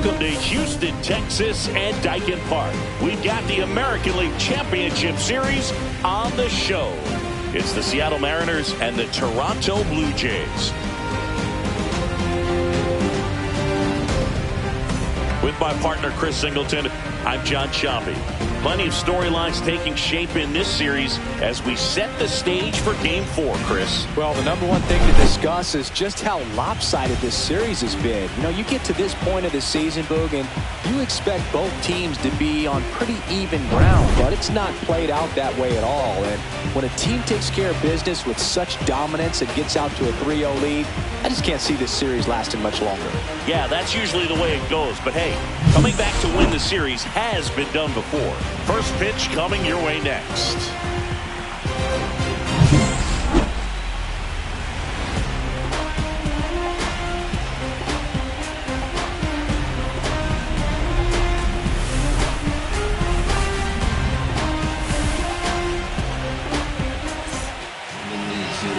Welcome to Houston, Texas, and Daikin Park. We've got the American League Championship Series on the show. It's the Seattle Mariners and the Toronto Blue Jays. With my partner, Chris Singleton, I'm John Choppy. Plenty of storylines taking shape in this series as we set the stage for Game 4, Chris. Well, the number one thing to discuss is just how lopsided this series has been. You know, you get to this point of the season, Boog, and you expect both teams to be on pretty even ground, but it's not played out that way at all. And when a team takes care of business with such dominance and gets out to a 3-0 lead, I just can't see this series lasting much longer. Yeah, that's usually the way it goes. But hey, coming back to win the series has been done before. First pitch coming your way next.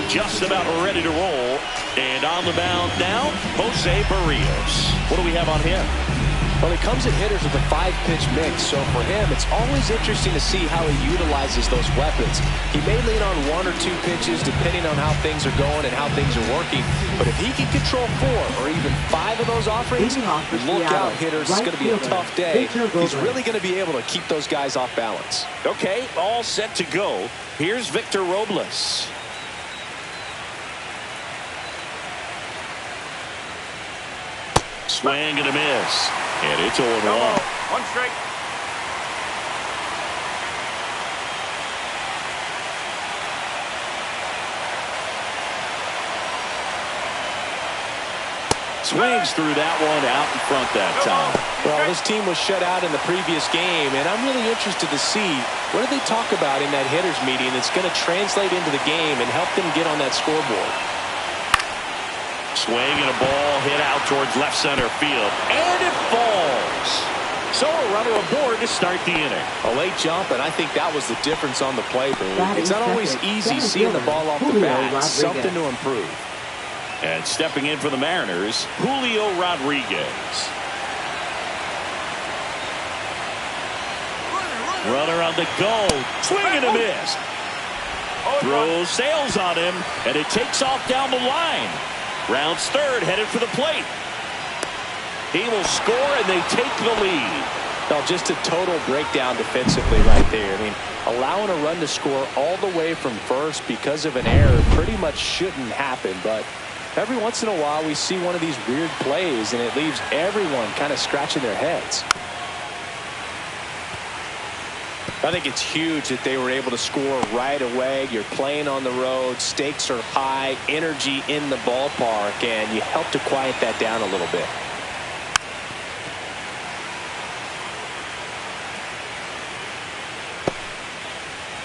Just about ready to roll. And on the mound now, Jose Barrios. What do we have on him? Well, he comes at hitters with a 5-pitch mix, so for him, it's always interesting to see how he utilizes those weapons. He may lean on 1 or 2 pitches depending on how things are going and how things are working, but if he can control 4 or even 5 of those offerings, look out, hitters. It's going to be a tough day. He's really going to be able to keep those guys off balance. Okay, all set to go. Here's Victor Robles. Swing and a miss. And it's 0-1. One strike. Swings through that one out in front that time. Well, this team was shut out in the previous game, and I'm really interested to see what do they talk about in that hitters meeting that's going to translate into the game and help them get on that scoreboard. Swing and a ball hit out towards left center field. And it falls. So a runner aboard to start the inning. A late jump, and I think that was the difference on the play, Boog. It's not always easy seeing the ball off the bat. It's something to improve. And stepping in for the Mariners, Julio Rodriguez. Runner on the go. Swing and a miss. Throws, sails on him, and it takes off down the line. Rounds third, headed for the plate. He will score, and they take the lead. Well, just a total breakdown defensively right there. I mean, allowing a run to score all the way from first because of an error pretty much shouldn't happen. But every once in a while, we see one of these weird plays, and it leaves everyone kind of scratching their heads. I think it's huge that they were able to score right away. You're playing on the road. Stakes are high. Energy in the ballpark. And you help to quiet that down a little bit.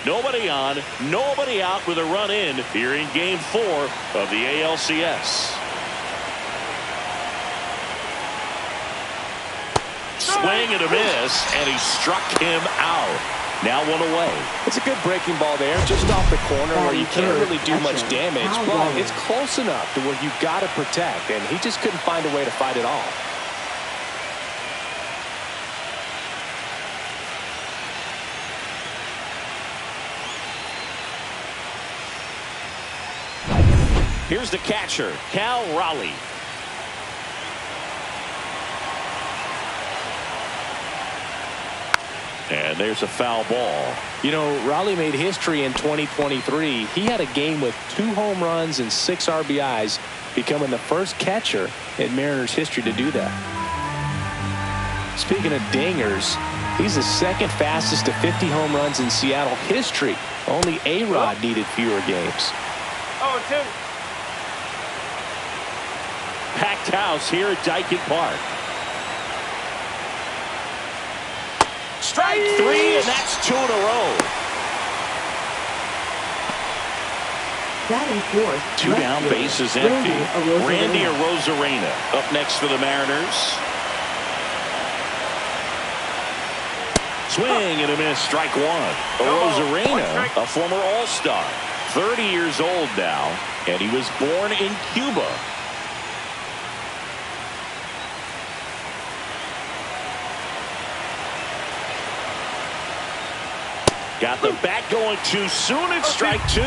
Nobody on, nobody out with a run in here in Game 4 of the ALCS. Swing and a miss, and he struck him out. Now one away. It's a good breaking ball there, just off the corner where you can't really do much damage, but it's close enough to where you've got to protect, and he just couldn't find a way to fight it off. Here's the catcher, Cal Raleigh. And there's a foul ball. You know, Raleigh made history in 2023. He had a game with 2 home runs and 6 RBIs, becoming the first catcher in Mariners history to do that. Speaking of dingers, he's the second fastest to 50 home runs in Seattle history. Only A-Rod needed fewer games. 0-2. Packed house here at Daikin Park. Strike 3, and that's 2 in a row. Batting fourth. 2 down, bases empty. Randy Arozarena up next for the Mariners. Swing and a miss, strike 1. Arozarena, a former All-Star, 30 years old now, and he was born in Cuba. Got the bat going too soon. It's strike two.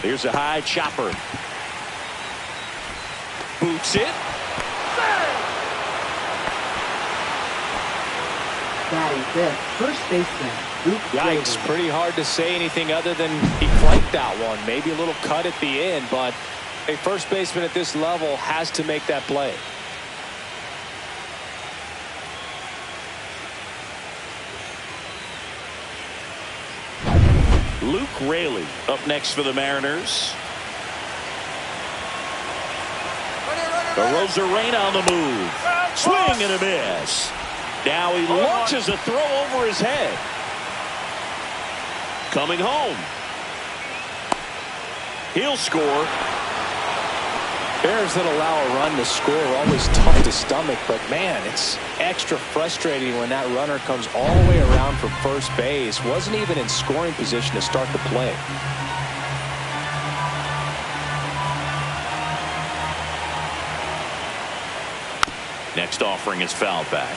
Here's a high chopper. Boots it. Batting fifth, first baseman, Luke Yikes, Raley. pretty hard to say anything other than he flanked that one. Maybe a little cut at the end, but a first baseman at this level has to make that play. Luke Raley up next for the Mariners. Arozarena on the move. Swing and a miss. Now he launches a throw over his head. Coming home. He'll score. Bears that allow a run to score are always tough to stomach, but man, it's extra frustrating when that runner comes all the way around from first base. Wasn't even in scoring position to start the play. Next offering is fouled back.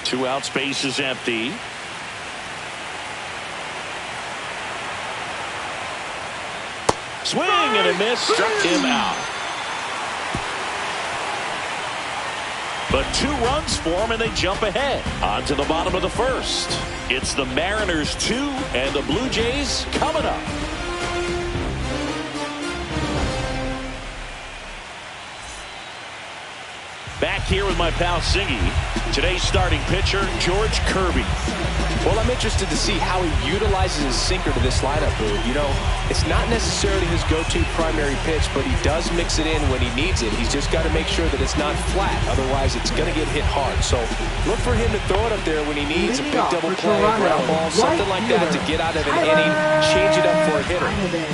2 outs, base is empty. Swing and a miss, struck him out. But 2 runs for him and they jump ahead. On to the bottom of the first. It's the Mariners 2 and the Blue Jays coming up. Back here with my pal Singy. Today's starting pitcher, George Kirby. Well, I'm interested to see how he utilizes his sinker to this lineup, Boo. You know, it's not necessarily his go-to primary pitch, but he does mix it in when he needs it. He's just got to make sure that it's not flat. Otherwise, it's going to get hit hard. So look for him to throw it up there when he needs a big double play, ground ball, something like that to get out of an inning, change it up for a hitter.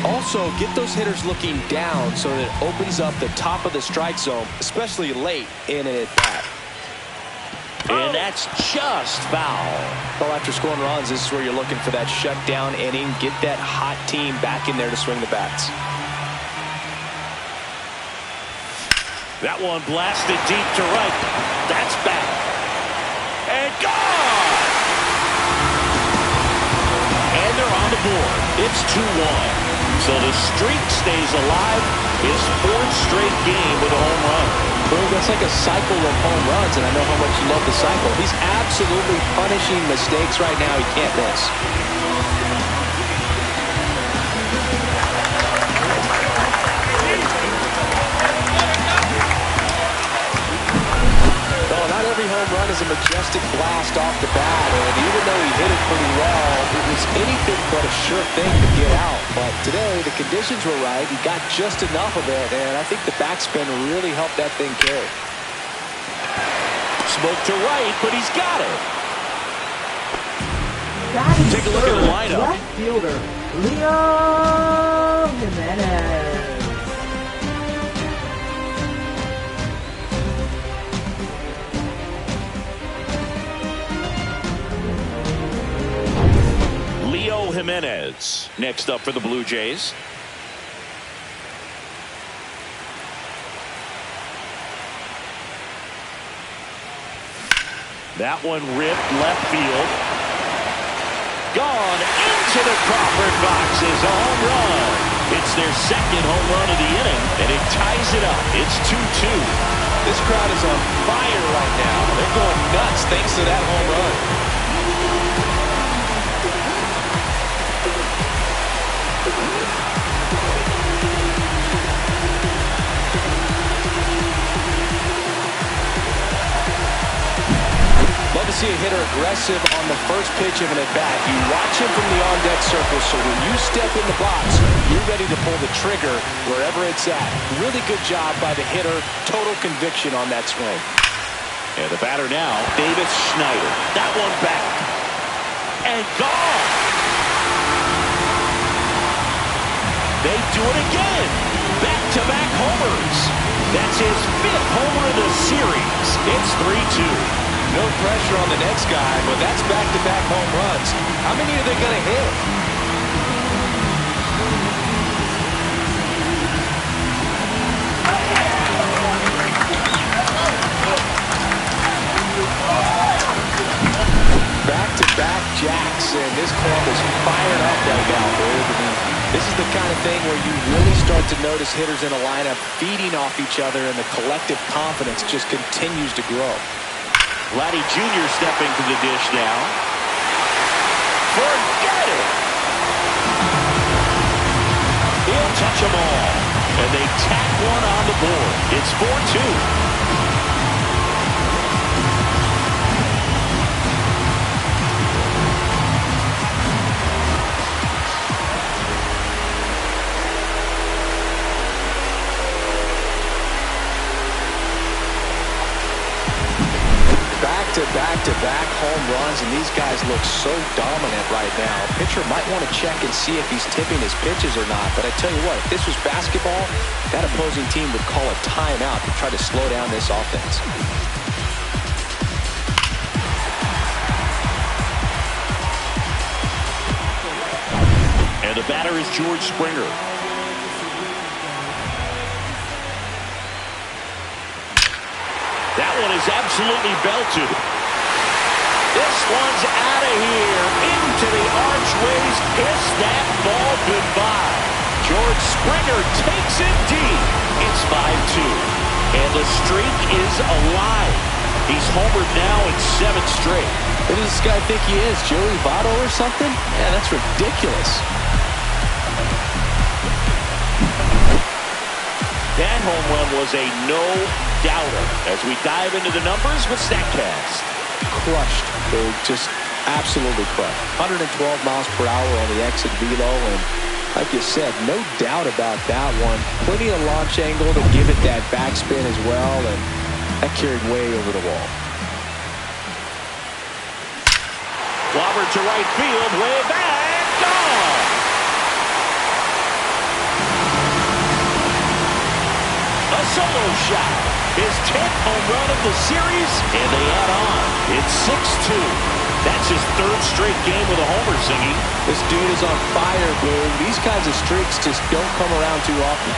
Also, get those hitters looking down so that it opens up the top of the strike zone, especially late in an at-bat. And that's just foul. Well, after scoring runs, this is where you're looking for that shutdown inning. Get that hot team back in there to swing the bats. That one blasted deep to right. That's back. And gone! And they're on the board. It's 2-1. So the streak stays alive. His 4th straight game with a home run. Well, that's like a cycle of home runs, and I know how much you love the cycle. He's absolutely punishing mistakes right now. He can't miss. Well, not every home run is a majestic blast off the bat, and even though he hit it pretty well, it was anything but a sure thing to get out. But today, the conditions were right. He got just enough of it, and I think the backspin really helped that thing carry. Smoke to right, but he's got it. Take a look at the lineup. Left fielder, Leo Jimenez. Leo Jimenez next up for the Blue Jays. That one ripped left field. Gone into the Crawford box is a home run. It's their 2nd home run of the inning, and it ties it up. It's 2-2. This crowd is on fire right now. They're going nuts thanks to that home run. Love to see a hitter aggressive on the first pitch of an at-bat. You watch him from the on-deck circle, so when you step in the box, you're ready to pull the trigger wherever it's at. Really good job by the hitter. Total conviction on that swing. And the batter now, Davis Schneider. That one back. And gone. They do it again. Back-to-back homers. That's his 5th homer of the series. It's 3-2. No pressure on the next guy, but that's back-to-back home runs. How many are they going to hit? in. This club is fired up right now, Boog. I mean, this is the kind of thing where you really start to notice hitters in a lineup feeding off each other, and the collective confidence just continues to grow. Vladdy Jr. stepping to the dish now. Forget it! He'll touch them all. And they tack one on the board. It's 4-2. Back-to-back home runs, and these guys look so dominant right now. Pitcher might want to check and see if he's tipping his pitches or not, but I tell you what, if this was basketball, that opposing team would call a timeout to try to slow down this offense. And the batter is George Springer. That one is absolutely belted. This one's out of here. Into the archways. Kiss that ball goodbye. George Springer takes it deep. It's 5-2. And the streak is alive. He's homered now in 7 straight. Who does this guy think he is, Joey Votto or something? Yeah, that's ridiculous. That home run was a no-doubter as we dive into the numbers with StatCast. Crushed, dude. Just absolutely crushed. 112 miles per hour on the exit velo, and like you said, no doubt about that one. Plenty of launch angle to give it that backspin as well, and that carried way over the wall. Clobbered to right field, way back, gone! A solo shot. His 10th home run of the series, and they add on. It's 6-2. That's his 3rd straight game with a homer, Singy. This dude is on fire, Boog. These kinds of streaks just don't come around too often.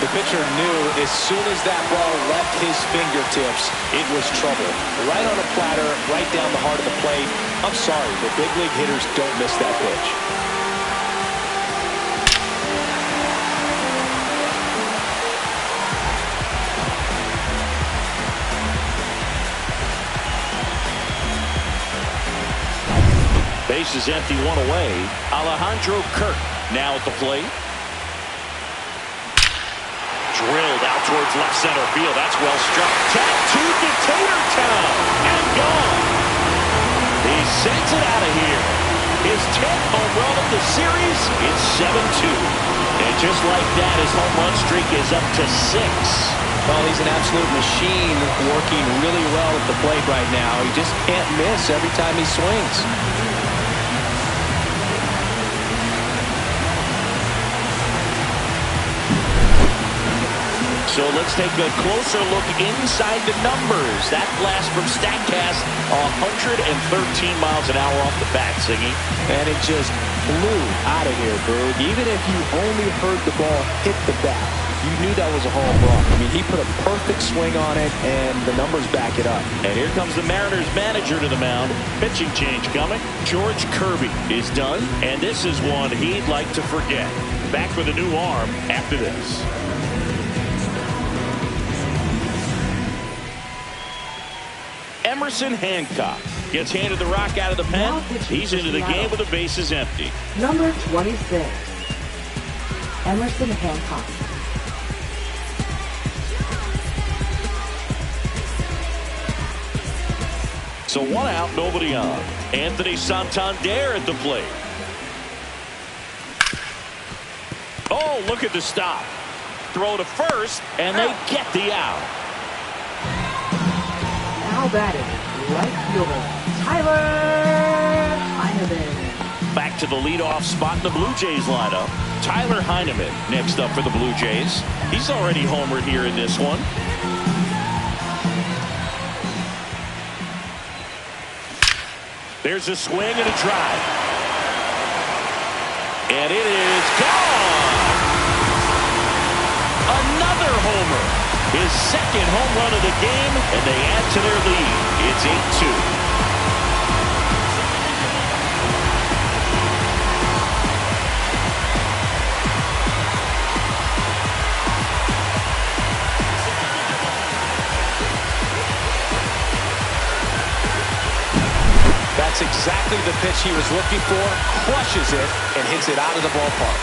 The pitcher knew as soon as that ball left his fingertips, it was trouble. Right on a platter, right down the heart of the plate. I'm sorry, but big league hitters don't miss that pitch. Base is empty, 1 away. Alejandro Kirk now at the plate. Drilled out towards left center field. That's well struck. Tattooed to Tatertown and gone. He sends it out of here. His 10th home run of the series is 7-2. And just like that, his home run streak is up to 6. Well, he's an absolute machine, working really well at the plate right now. He just can't miss every time he swings. So let's take a closer look inside the numbers. That blast from StatCast, 113 miles an hour off the bat, Singy. And it just flew out of here, Boog. Even if you only heard the ball hit the bat, you knew that was a home run. I mean, he put a perfect swing on it, and the numbers back it up. And here comes the Mariners manager to the mound. Pitching change coming. George Kirby is done, and this is one he'd like to forget. Back with a new arm after this. Emerson Hancock gets handed the rock out of the pen. He's into the game with the bases empty. Number 26, Emerson Hancock. So 1 out, nobody on. Anthony Santander at the plate. Oh, look at the stop. Throw to first, and they get the out. Now batting, right fielder, Tyler Heineman. Back to the leadoff spot in the Blue Jays lineup. Tyler Heineman next up for the Blue Jays. He's already homered here in this one. There's a swing and a drive. And it is gone. Another his second home run of the game, and they add to their lead. It's 8-2. That's exactly the pitch he was looking for, crushes it, and hits it out of the ballpark.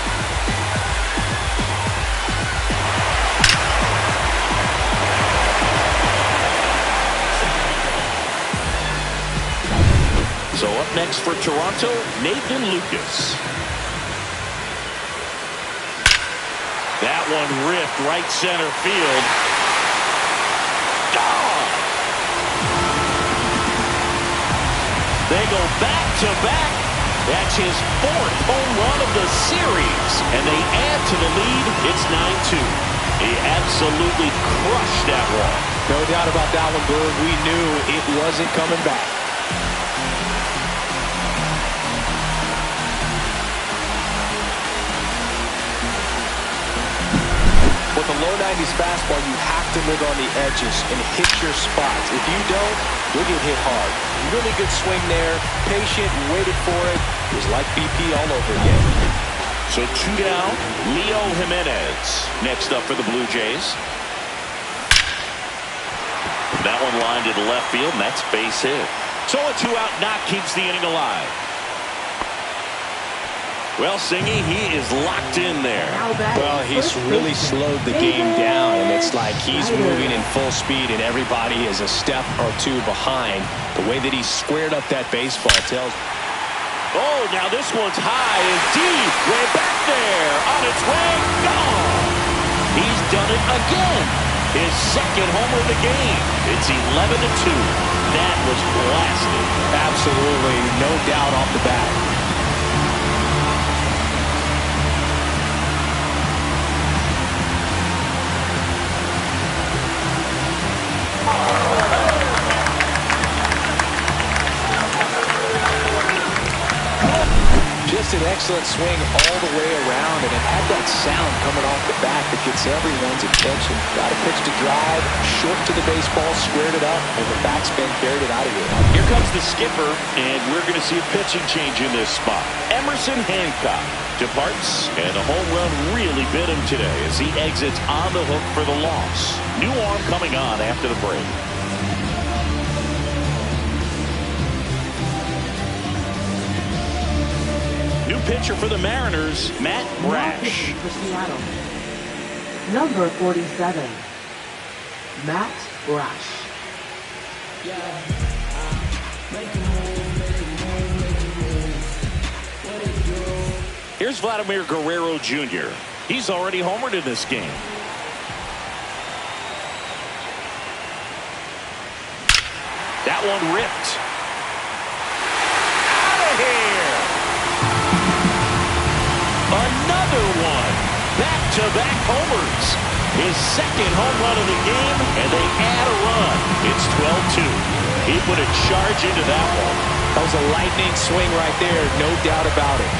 So up next for Toronto, Nathan Lucas. That one ripped right center field. Gone! They go back-to-back. That's his fourth home run of the series. And they add to the lead. It's 9-2. He absolutely crushed that one. No doubt about that one, Bird. We knew it wasn't coming back. With a low 90s fastball, you have to live on the edges and hit your spots. If you don't, you'll get hit hard. Really good swing there. Patient, waited for it. It was like BP all over again. So 2 down. Leo Jimenez next up for the Blue Jays. That one lined to the left field, and that's base hit. So a 2-out knock keeps the inning alive. Well, Singy, he is locked in there. Well, he's really slowed the game down, and it's like he's moving in full speed, and everybody is a step or two behind. The way that he squared up that baseball tells. Oh, now this one's high and deep. Way back there. On its way. Gone. He's done it again. His second homer of the game. It's 11-2. That was blasted. Absolutely, no doubt off the bat. Just an excellent swing all the way around, and it had that sound coming off the bat that gets everyone's attention. Got a pitch to drive, short to the baseball, squared it up, and the backspin carried it out of here. Here comes the skipper, and we're going to see a pitching change in this spot. Emerson Hancock departs, and a home run really bit him today as he exits on the hook for the loss. New arm coming on after the break. New pitcher for the Mariners, Matt Brash. For Seattle, number 47, Matt Brash. Here's Vladimir Guerrero Jr. He's already homered in this game. That one ripped. Out of here! Another one. Back-to-back homers. His second home run of the game, and they add a run. It's 12-2. He put a charge into that one. That was a lightning swing right there, no doubt about it.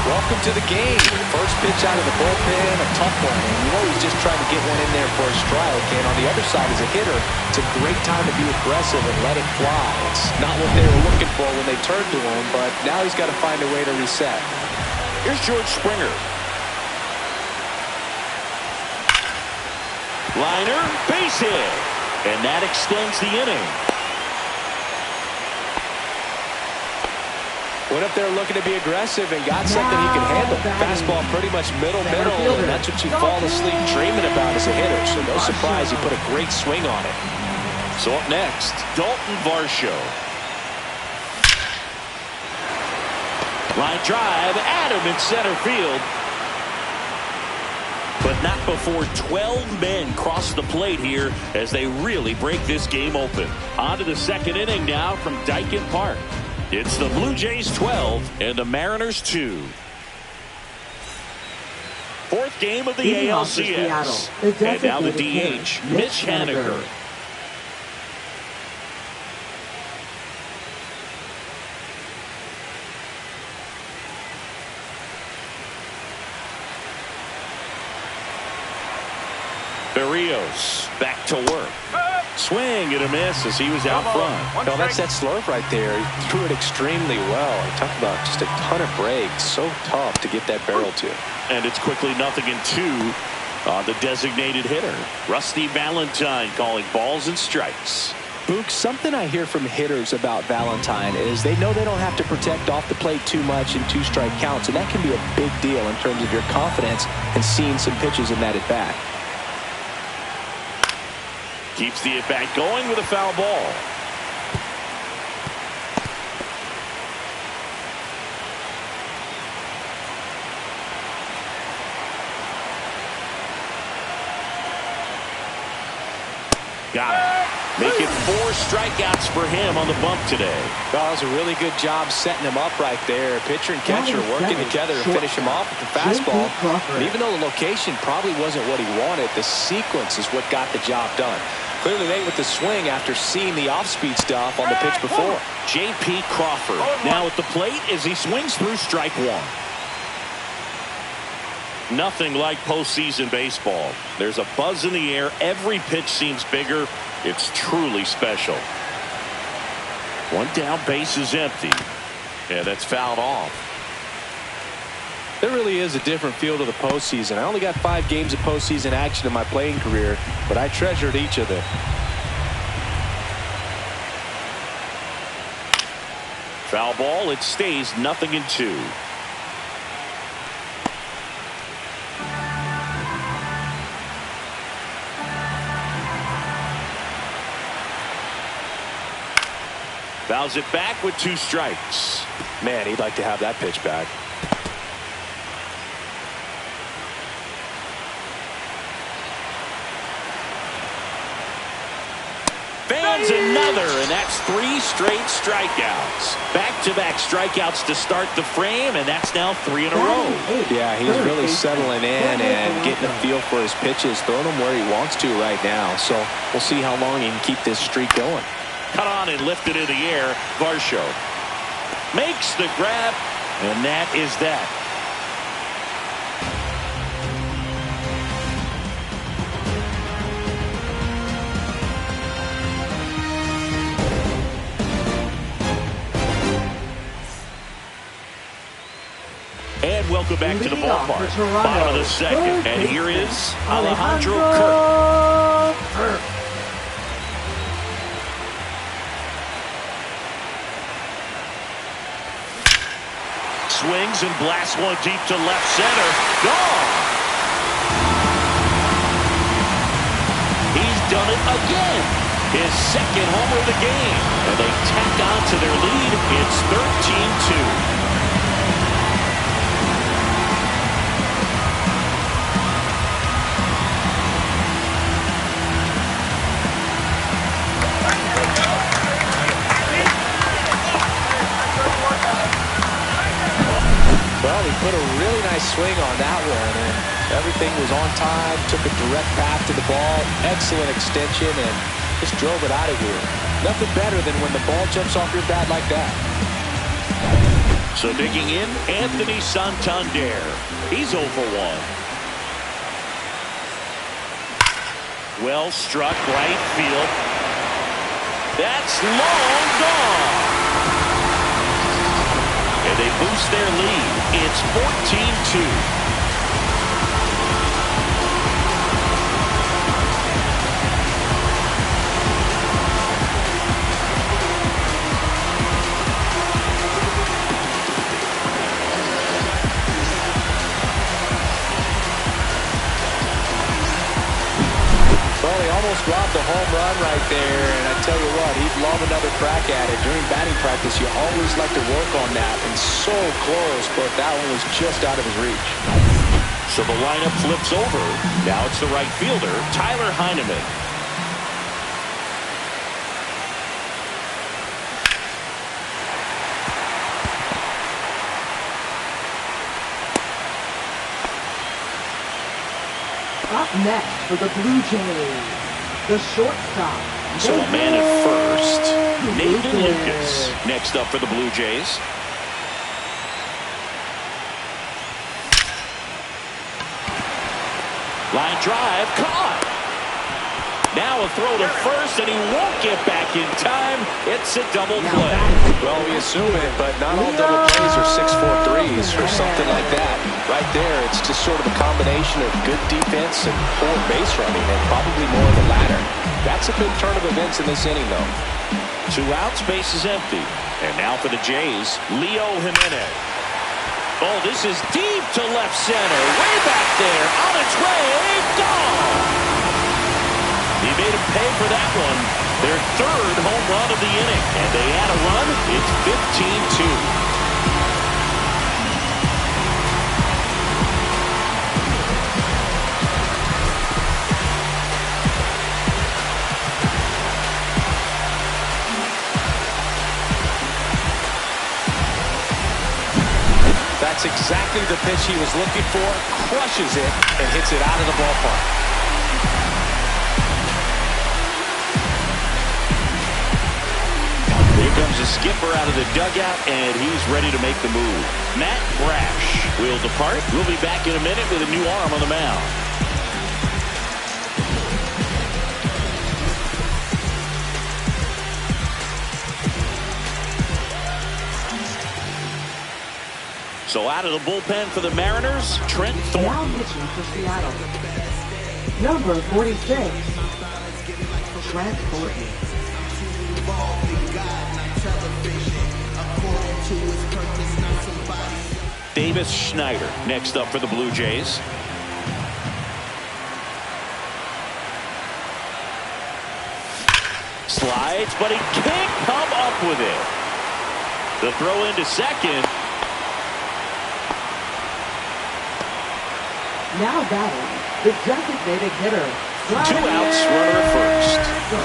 Welcome to the game. First pitch out of the bullpen, a tough one. And you know he's just trying to get one in there for a strike. And on the other side, as a hitter, it's a great time to be aggressive and let it fly. It's not what they were looking for when they turned to him, but now he's got to find a way to reset. Here's George Springer. Liner, base hit. And that extends the inning. Went up there looking to be aggressive and got something he could handle. Fastball pretty much middle, and that's what you fall asleep dreaming about as a hitter. So no surprise, he put a great swing on it. So up next, Dalton Varsho. Line drive, Adam in center field. But not before 12 men cross the plate here as they really break this game open. On to the second inning now from Daikin Park. It's the Blue Jays 12 and the Mariners 2. Fourth game of the ALCS. And now the DH, Mitch Haniger. Berrios back to work. Swing and a miss as he was out front. No, that's that slurve right there. He threw it extremely well. Talk about just a ton of breaks. So tough to get that barrel to. And it's quickly 0-2 on the designated hitter. Rusty Valentine calling balls and strikes. Boog, something I hear from hitters about Valentine is they know they don't have to protect off the plate too much in 2-strike counts, and that can be a big deal in terms of your confidence and seeing some pitches in that at-bat. Keeps the at-bat going with a foul ball. Got it. Making 4 strikeouts for him on the bump today. That was a really good job setting him up right there. Pitcher and catcher working together to finish him off with the fastball. And even though the location probably wasn't what he wanted, the sequence is what got the job done. Clearly late with the swing after seeing the off-speed stuff on the pitch before. J.P. Crawford now at the plate as he swings through strike 1. Nothing like postseason baseball. There's a buzz in the air. Every pitch seems bigger. It's truly special. 1 down, base is empty. Yeah, that's fouled off. There really is a different feel to the postseason. I only got 5 games of postseason action in my playing career, but I treasured each of them. Foul ball. It stays 0-2. Fouls it back with 2 strikes. Man, he'd like to have that pitch back. Fans another, and that's 3 straight strikeouts. Back-to-back strikeouts to start the frame, and that's now 3 in a row. Yeah, he's really settling in and getting a feel for his pitches, throwing them where he wants to right now. So we'll see how long he can keep this streak going. Cut on and lifted in the air. Varsho makes the grab, and that is that. And welcome back to the ballpark. Bottom of the second, and here is Alejandro Kirk. Swings and blasts one deep to left center. Gone. He's done it again. His 2nd homer of the game. And they tack on to their lead. It's 13-2. Well, he put a really nice swing on that one, and everything was on time, took a direct path to the ball, excellent extension, and just drove it out of here. Nothing better than when the ball jumps off your bat like that. So digging in, Anthony Santander. He's 0 for 1. Well struck right field. That's long gone. And they boost their lead. It's 14-2. Well, he almost robbed a home run right there, and I tell you what, he'd love another crack at it. During batting practice, you always like to work on that, and so close, but that one was just out of his reach. So the lineup flips over. Now it's the right fielder, Tyler Heineman. Up next for the Blue Jays, the shortstop. So a man at first, Nathan Lucas. Next up for the Blue Jays. Line drive, caught. Now a throw to first, and he won't get back in time. It's a double play. Well, we assume it, but not all double plays are 6-4 threes or something like that. Right there, it's just sort of a combination of good defense and poor base running, and probably more of the latter. That's a big turn of events in this inning, though. 2 outs, base is empty. And now for the Jays, Leo Jimenez. Oh, this is deep to left center. Way back there, on its way, gone! He made him pay for that one. Their 3rd home run of the inning. And they add a run. It's 15-2. That's exactly the pitch he was looking for. Crushes it and hits it out of the ballpark. Here comes the skipper out of the dugout, and he's ready to make the move. Matt Brash will depart. We'll be back in a minute with a new arm on the mound. So out of the bullpen for the Mariners, Trent Thornton. Now pitching for Seattle. Number 46, Trent Thornton. Davis Schneider next up for the Blue Jays. Slides, but he can't come up with it. The throw into second. Now batting, the designated hitter. 2 outs, runner at first.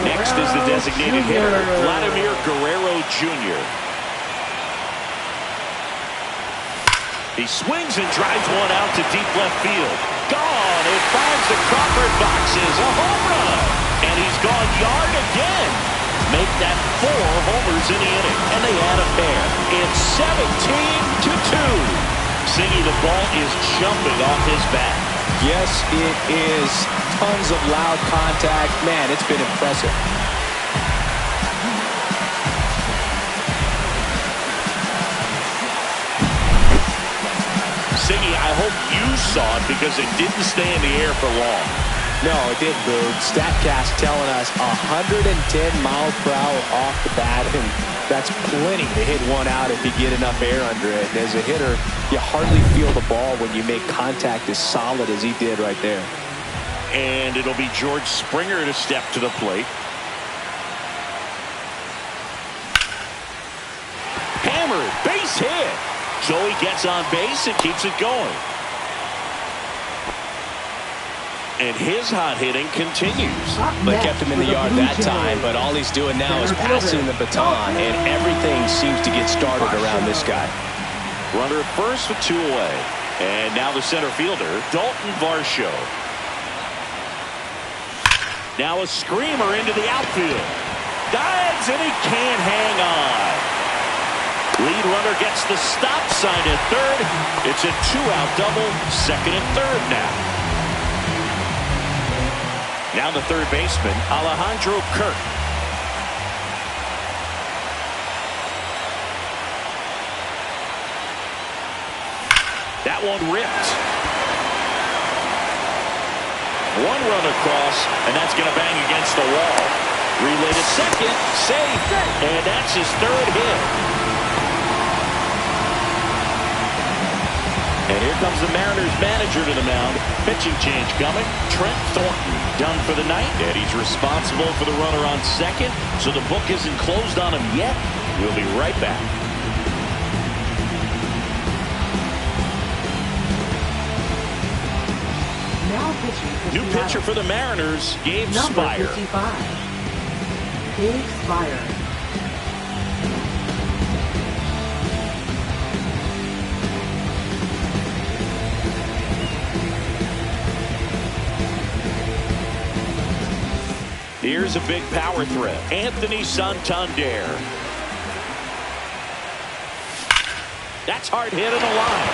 Next is the designated hitter, Vladimir Guerrero Jr. He swings and drives one out to deep left field. Gone. It finds the Crawford boxes. A home run. And he's gone yard again. Make that 4 homers in the inning. And they add a pair. It's 17-2. Siggy, the ball is jumping off his bat. Yes, it is. Tons of loud contact. Man, it's been impressive. Siggy, I hope you saw it because it didn't stay in the air for long. No, it didn't, Boog. StatCast telling us 110 miles per hour off the bat, and that's plenty to hit one out if you get enough air under it. And as a hitter, you hardly feel the ball when you make contact as solid as he did right there. And it'll be George Springer to step to the plate. Hammered, base hit. Joey gets on base and keeps it going. And his hot hitting continues. They kept him in the yard that time, but all he's doing now is passing the baton, and everything seems to get started around this guy. Runner at first with 2 away. And now the center fielder, Dalton Varsho. Now a screamer into the outfield. Dives, and he can't hang on. Lead runner gets the stop sign at third. It's a 2-out double, second and third now. Now the third baseman, Alejandro Kirk. That one ripped. 1 run across, and that's going to bang against the wall. Relay to second, safe, and that's his 3rd hit. And here comes the Mariners manager to the mound. Pitching change coming. Trent Thornton done for the night. And he's responsible for the runner on second. So the book isn't closed on him yet. We'll be right back. Now pitching for New pitcher for the Mariners, Gabe Number Spire. 55, Gabe Spire. Here's a big power threat. Anthony Santander. That's hard hit on the line.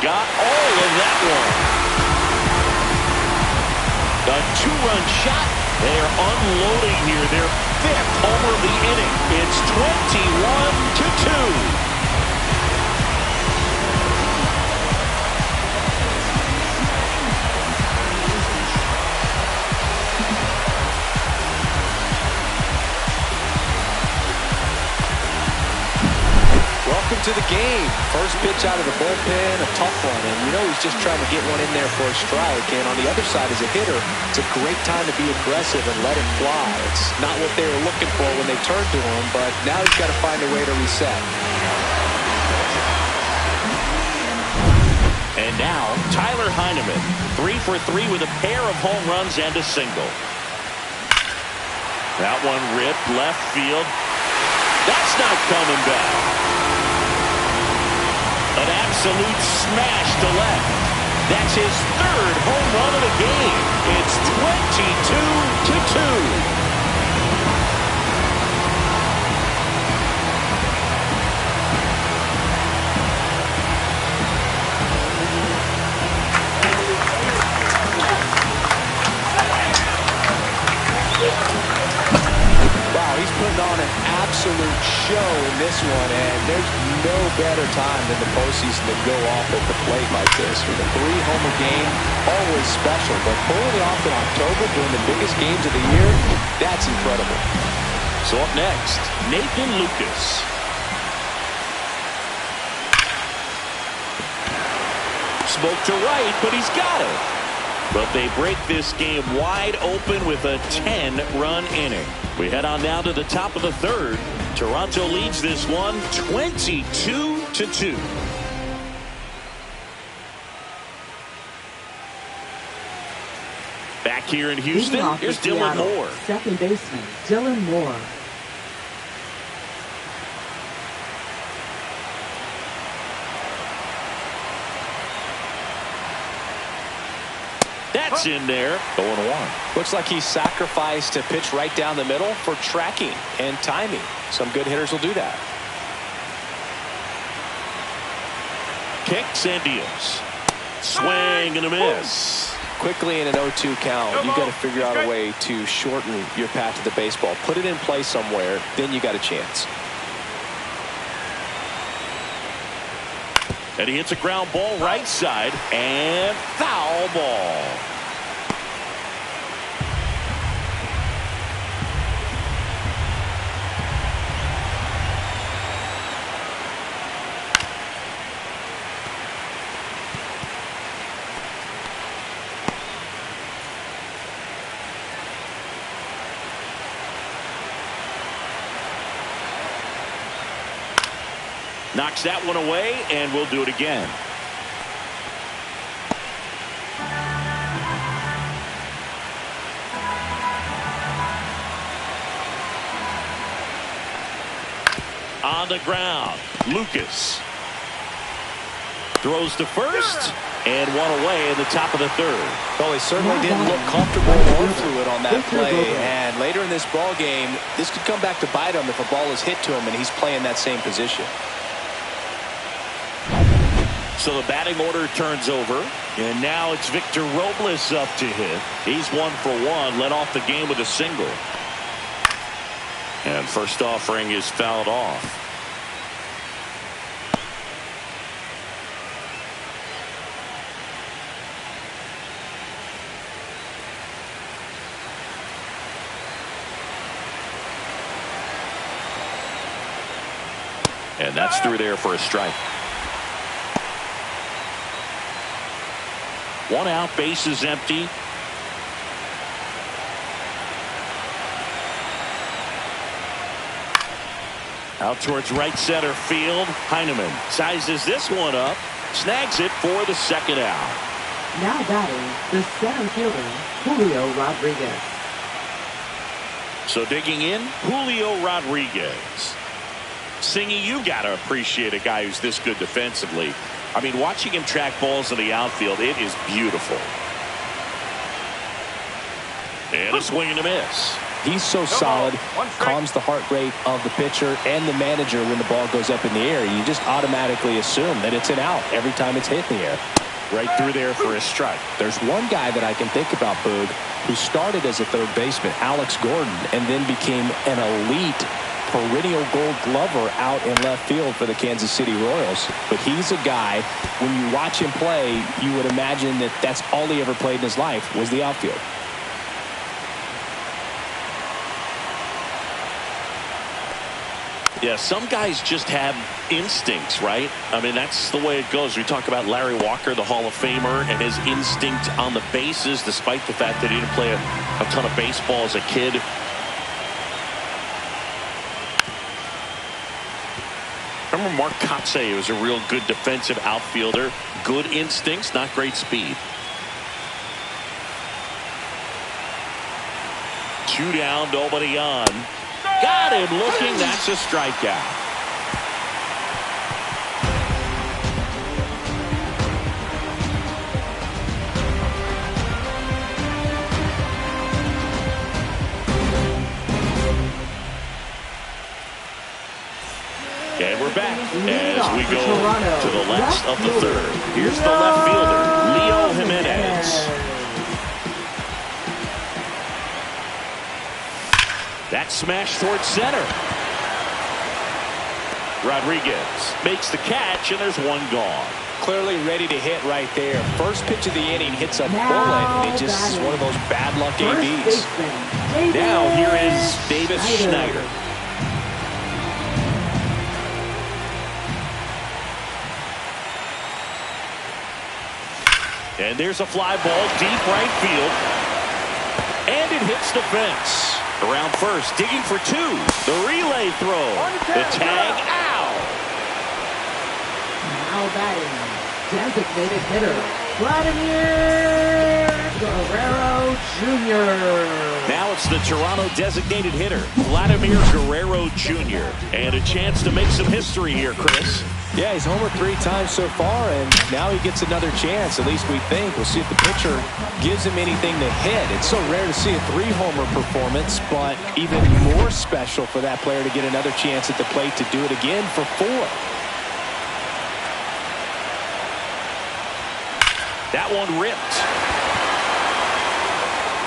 Got all of that one. A two-run shot. They're unloading here. Their fifth homer of the inning. It's 21-2. Welcome to the game. First pitch out of the bullpen, a tough one, and you know he's just trying to get one in there for a strike. And on the other side, as a hitter, it's a great time to be aggressive and let it fly. It's not what they were looking for when they turned to him, but now he's got to find a way to reset. And now, Tyler Heineman, 3 for 3 with a pair of home runs and a single. That one ripped left field. That's not coming back. An absolute smash to left. That's his third home run of the game. It's 22-2. He's putting on an absolute show in this one, and there's no better time than the postseason to go off at the plate like this. With a 3-homer game, always special, but pulling it off in October during the biggest games of the year, that's incredible. So up next, Nathan Lucas. Smoke to right, but he's got it. But they break this game wide open with a 10-run inning. We head on now to the top of the third. Toronto leads this one 22-2. Back here in Houston, here's Dylan Moore. Second baseman, Dylan Moore. That's in there. 0-1. Looks like he sacrificed to pitch right down the middle for tracking and timing. Some good hitters will do that. Kicks and deals. Swing and a miss. Quickly in an 0-2 count, you've got to figure out a way to shorten your path to the baseball. Put it in play somewhere, then you got a chance. And he hits a ground ball right side and foul ball. Knocks that one away, and we'll do it again. On the ground, Lucas throws to first, and one away in the top of the third. Well, he certainly didn't look comfortable or fluid on that play, and later in this ball game, this could come back to bite him if a ball is hit to him and he's playing that same position. So the batting order turns over, and now it's Victor Robles up to hit. He's 1 for 1, led off the game with a single. And first offering is fouled off. And that's through there for a strike. 1 out, base is empty. Out towards right center field. Heineman sizes this one up, snags it for the second out. Now batting, the center fielder, Julio Rodriguez. So digging in, Julio Rodriguez. Singy, you got to appreciate a guy who's this good defensively. I mean, watching him track balls in the outfield, it is beautiful. And a swing and a miss. He's so solid, calms the heart rate of the pitcher and the manager when the ball goes up in the air. You just automatically assume that it's an out every time it's hit in the air. Right through there for a strike. There's one guy that I can think about, Boog, who started as a third baseman, Alex Gordon, and then became an elite perennial Gold Glover out in left field for the Kansas City Royals. But he's a guy, when you watch him play, you would imagine that that's all he ever played in his life was the outfield. Yeah, some guys just have instincts, right? I mean, that's the way it goes. We talk about Larry Walker, the Hall of Famer, and his instinct on the bases, despite the fact that he didn't play a ton of baseball as a kid. Remember Mark Kotsay was a real good defensive outfielder. Good instincts, not great speed. 2 down, nobody on. Got him looking. That's a strikeout. And we're back as we go to the last of the third. Here's the left fielder, Leo Jimenez. That smash towards center. Rodriguez makes the catch, and there's one gone. Clearly ready to hit right there. First pitch of the inning hits a bullet, and it just is one of those bad luck ABs. Now here is Davis Schneider. And there's a fly ball deep right field. And it hits the fence. Around first, digging for 2. The relay throw. The tag out. Now batting, designated hitter, Vladimir Guerrero Jr. Now it's the Toronto designated hitter, Vladimir Guerrero Jr. And a chance to make some history here, Chris. Yeah, he's homered 3 times so far, and now he gets another chance. At least we think. We'll see if the pitcher gives him anything to hit. It's so rare to see a 3-homer performance, but even more special for that player to get another chance at the plate to do it again for 4. That one ripped.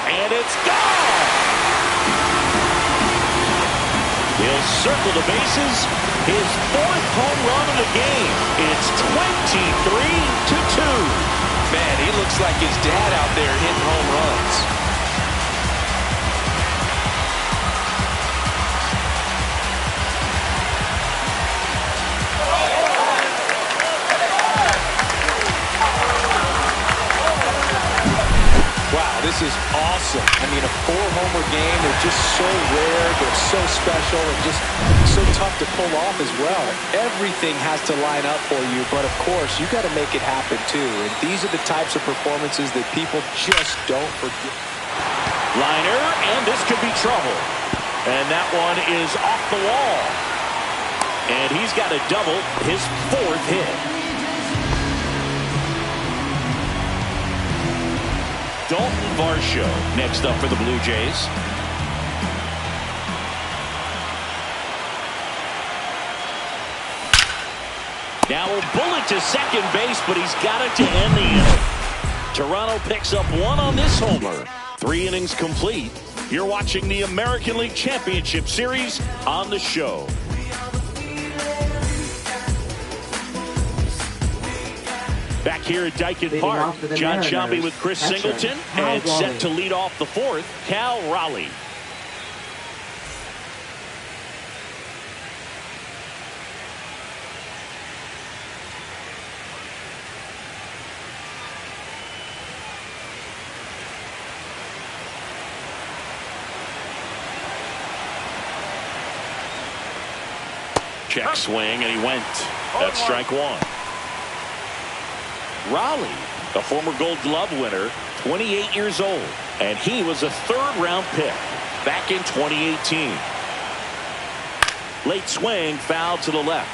And it's gone! He'll circle the bases. His 4th home run of the game. It's 23-2. Man, he looks like his dad out there hitting home runs. This is awesome. I mean, a 4-homer game, they're just so rare, they're so special, and just so tough to pull off as well. Everything has to line up for you, but of course, you got to make it happen too. And these are the types of performances that people just don't forget. Liner, and this could be trouble. And that one is off the wall. And he's got a double, his 4th hit. Dalton Varsho next up for the Blue Jays. Now a bullet to second base, but he's got it to end the inning. Toronto picks up 1 on this homer. 3 innings complete. You're watching the American League Championship Series on the show. Back here at Daikin Park, John Sciambi with Chris Singleton, and set to lead off the 4th, Cal Raleigh. Check swing, and he went. That's strike 1. Raleigh, a former Gold Glove winner, 28 years old, and he was a 3rd-round pick back in 2018. Late swing, foul to the left.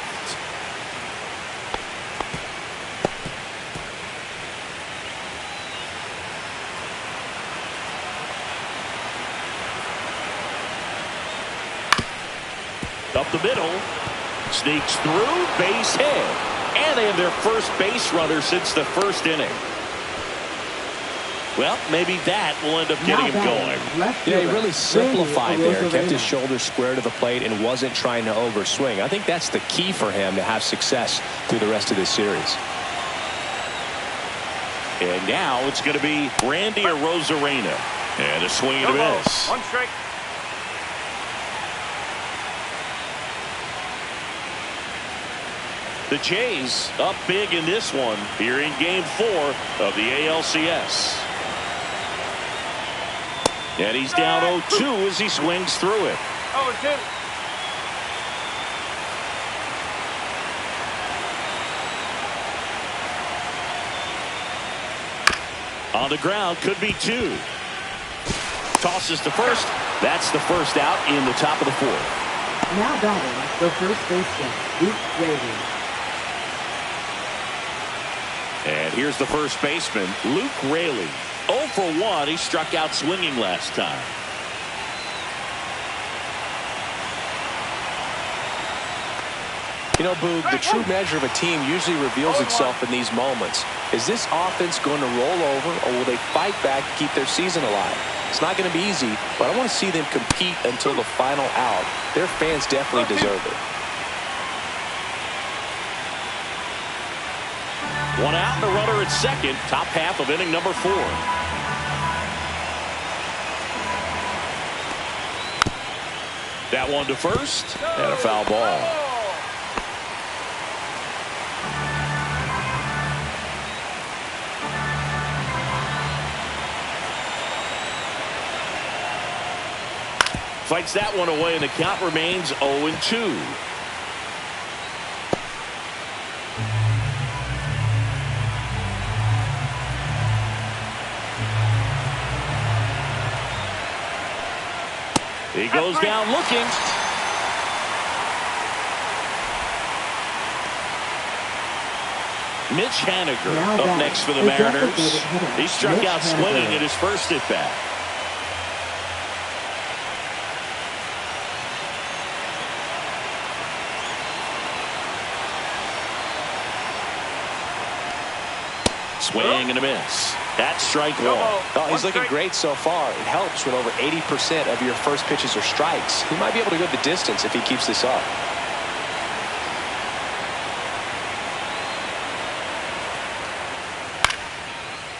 Up the middle, sneaks through, base hit. And they have their first base runner since the first inning. Well, maybe that will end up getting him going. Yeah, he really simplified there, kept his shoulders square to the plate and wasn't trying to overswing. I think that's the key for him to have success through the rest of this series. And now it's going to be Randy Arozarena. And a swing and a miss. One strike. The Jays up big in this one here in Game 4 of the ALCS. And he's down 0-2 as he swings through it. 0-2. On the ground, could be 2. Tosses to first. That's the first out in the top of the 4th. Now batting, the first baseman, Luke Raley. And here's the first baseman, Luke Raley. 0 for 1. He struck out swinging last time. You know, Boog, the true measure of a team usually reveals itself in these moments. Is this offense going to roll over, or will they fight back to keep their season alive? It's not going to be easy, but I want to see them compete until the final out. Their fans definitely deserve it. 1 out and a runner at second. Top half of inning number 4. That one to first. And a foul ball. Fights that one away, and the count remains 0-2. He goes down looking. Mitch Haniger up next for the Mariners. He struck out swinging in his first at bat. Swing and a miss. That's strike 1. Oh, he's looking great so far. It helps when over 80% of your first pitches are strikes. He might be able to go the distance if he keeps this up.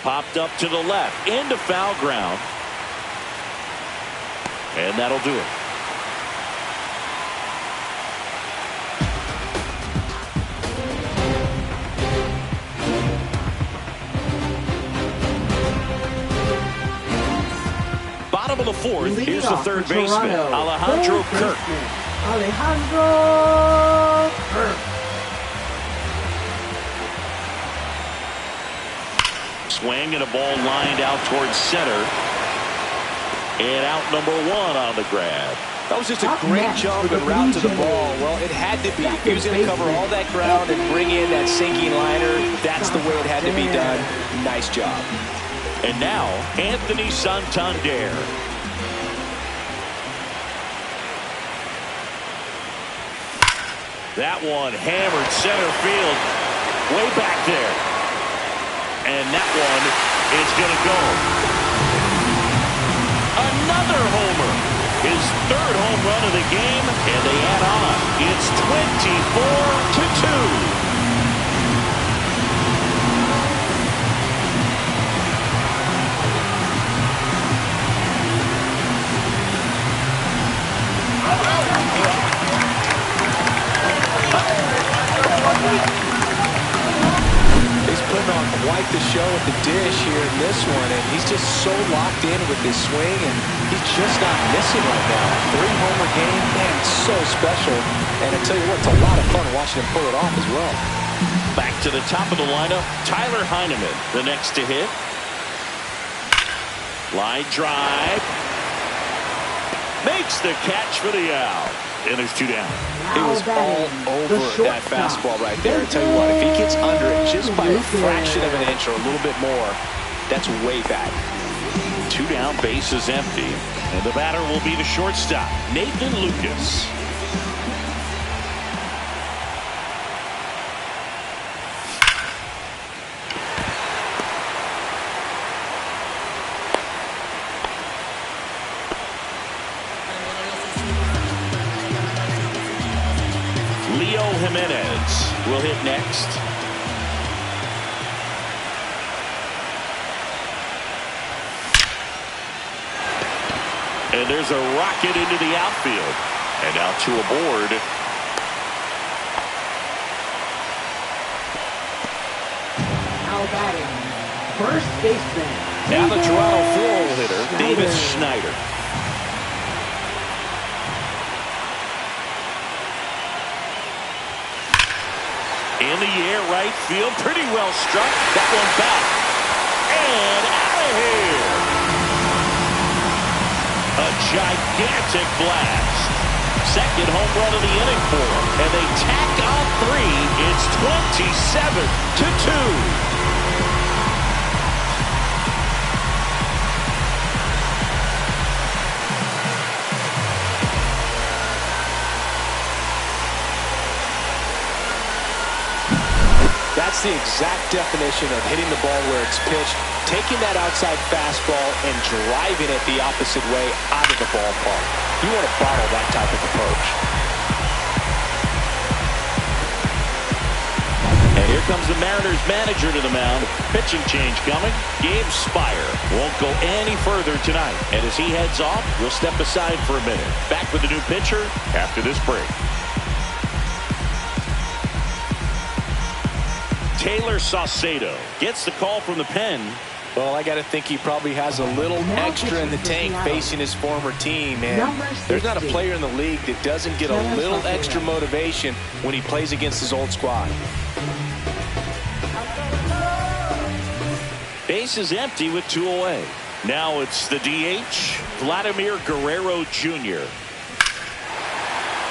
Popped up to the left into foul ground. And that'll do it. Bottom of the 4th. Here's the third baseman, Alejandro Kirk. Alejandro Kirk. Swing and a ball lined out towards center. And out number 1 on the grab. That was just a great jump and route to the ball. Well, it had to be. He was going to cover all that ground and bring in that sinking liner. That's the way it had to be done. Nice job. And now, Anthony Santander. That one hammered center field. Way back there. And that one is going to go. Another homer. His 3rd home run of the game, and they add on. It's 24-2. He's putting on quite the show at the dish here in this one, and he's just so locked in with his swing, and he's just not missing right now. 3-homer game, man, it's so special. And I tell you what, it's a lot of fun watching him pull it off as well. Back to the top of the lineup, Tyler Heineman, the next to hit. Line drive. Makes the catch for the out. And there's 2 down. He was all over that fastball right there. I tell you what, if he gets under it just by a fraction of an inch or a little bit more, that's way back. 2 down, base is empty. And the batter will be the shortstop, Nathan Lucas. Jimenez will hit next. And there's a rocket into the outfield. And out to a board. Now batting, first baseman. Now the Toronto four-hole hitter, Schneider. Davis Schneider. In the air, right field, pretty well struck. That one back. And out of here. A gigantic blast. Second home run of the inning for them. And they tack on 3. It's 27-2. That's the exact definition of hitting the ball where it's pitched, taking that outside fastball and driving it the opposite way out of the ballpark. You want to bottle that type of approach. And here comes the Mariners manager to the mound. Pitching change coming. Gabe Spire won't go any further tonight. And as he heads off, we'll step aside for a minute. Back with the new pitcher after this break. Taylor Saucedo gets the call from the pen. Well, I got to think he probably has a little extra in the tank facing his former team. And there's not a player in the league that doesn't get a little extra motivation when he plays against his old squad. Base is empty with 2 away. Now it's the DH, Vladimir Guerrero Jr.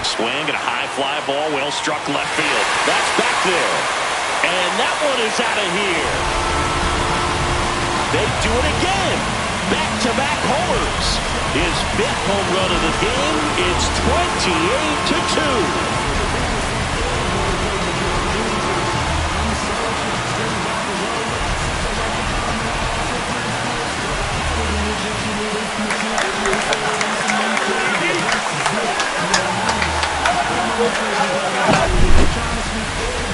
Swing and a high fly ball, well struck left field. That's back there. And that one is out of here. They do it again. Back-to-back homers. His 5th home run of the game. It's 28-2.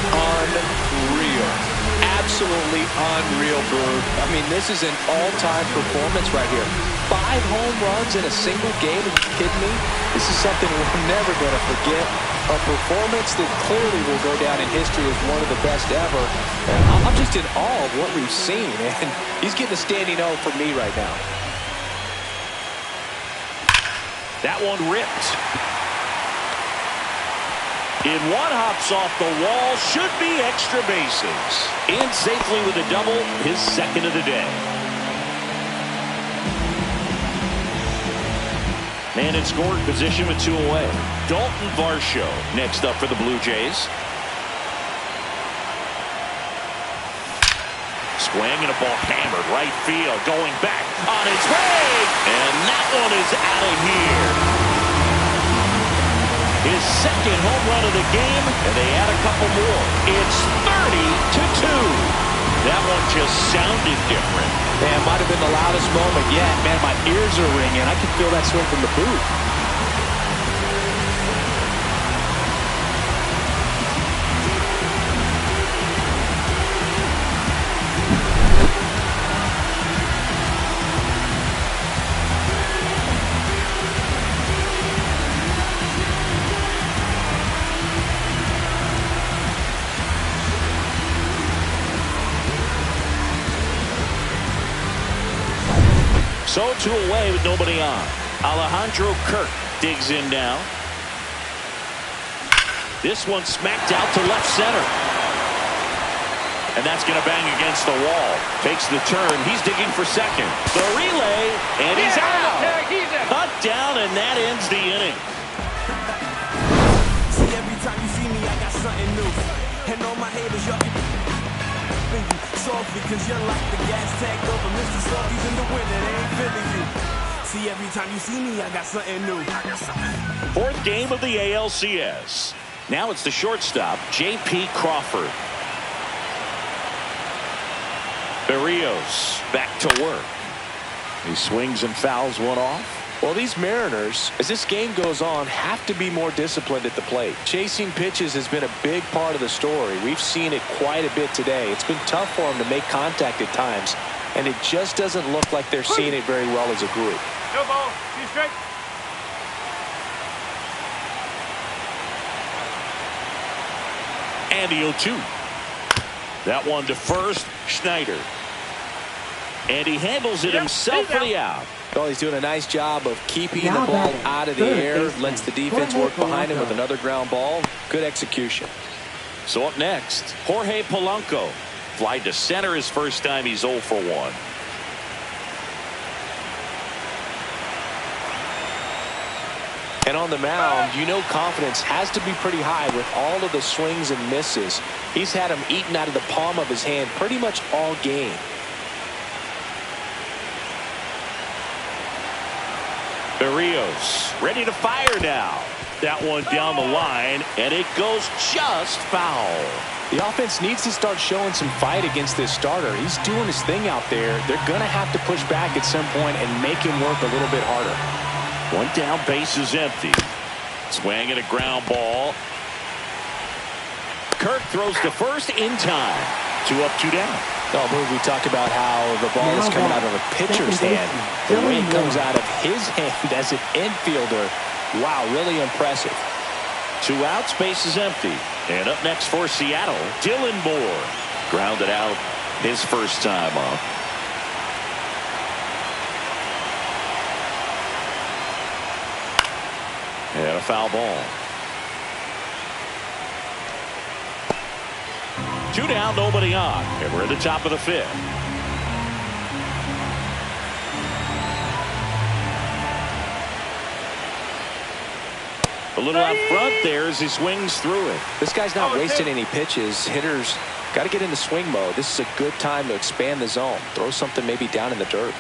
Unreal. Absolutely unreal, Boog. I mean, this is an all-time performance right here. 5 home runs in a single game. Are you kidding me? This is something we're never going to forget. A performance that clearly will go down in history as one of the best ever. And I'm just in awe of what we've seen. And he's getting a standing O for me right now. That one ripped. In one, hops off the wall, should be extra bases. In safely with a double, his 2nd of the day. Man in scoring position with 2 away. Dalton Varsho next up for the Blue Jays. Swing and a ball hammered right field, going back on its way, and that one is out of here. His 2nd home run of the game, and they add a couple more. It's 30-2. That one just sounded different. Man, might have been the loudest moment yet. Man, my ears are ringing. I can feel that swing from the booth. So 2 away with nobody on. Alejandro Kirk digs in now. This one smacked out to left center. And that's going to bang against the wall. Takes the turn. He's digging for second. The relay, and he's out. Cut down, and that ends the inning. See, every time you see me, I got something new. And all my haters, y'all can softly, cause you're like the gas tank over Mr. Salty's in the winter. They ain't feeling you. See, every time you see me, I got something new. 4th game of the ALCS. Now it's the shortstop, J.P. Crawford. Berrios back to work. He swings and fouls one off. Well, these Mariners, as this game goes on, have to be more disciplined at the plate. Chasing pitches has been a big part of the story. We've seen it quite a bit today. It's been tough for them to make contact at times, and it just doesn't look like they're seeing it very well as a group. No ball. 2 strikes. And the 0-2. That one to first, Schneider. And he handles it himself for the out. Well, he's doing a nice job of keeping Now the ball batting, out of the third air, baseman. lets the defense Jorge work behind him with Polanco. another ground ball. Good execution. So up next, Jorge Polanco. Fly to center his first time. He's 0 for 1. And on the mound, you know confidence has to be pretty high with all of the swings and misses. He's had them eaten out of the palm of his hand pretty much all game. Berrios ready to fire now. That one down the line, and it goes just foul. The offense needs to start showing some fight against this starter. He's doing his thing out there. They're going to have to push back at some point and make him work a little bit harder. One down, base is empty. Swing and a ground ball. Kirk throws to first in time. 2 up, 2 down. Oh, we talked about how the ball is coming out of a pitcher's second hand. baseman, The way it Dylan comes Moore. out of his hand as an infielder. Wow, really impressive. 2 outs, base is empty. And up next for Seattle, Dylan Moore. Grounded out his first time up. And a foul ball. 2 down, nobody on. And we're at the top of the 5th. A little out front there as he swings through it. This guy's not wasting any pitches. Hitters got to get into swing mode. This is a good time to expand the zone. Throw something maybe down in the dirt.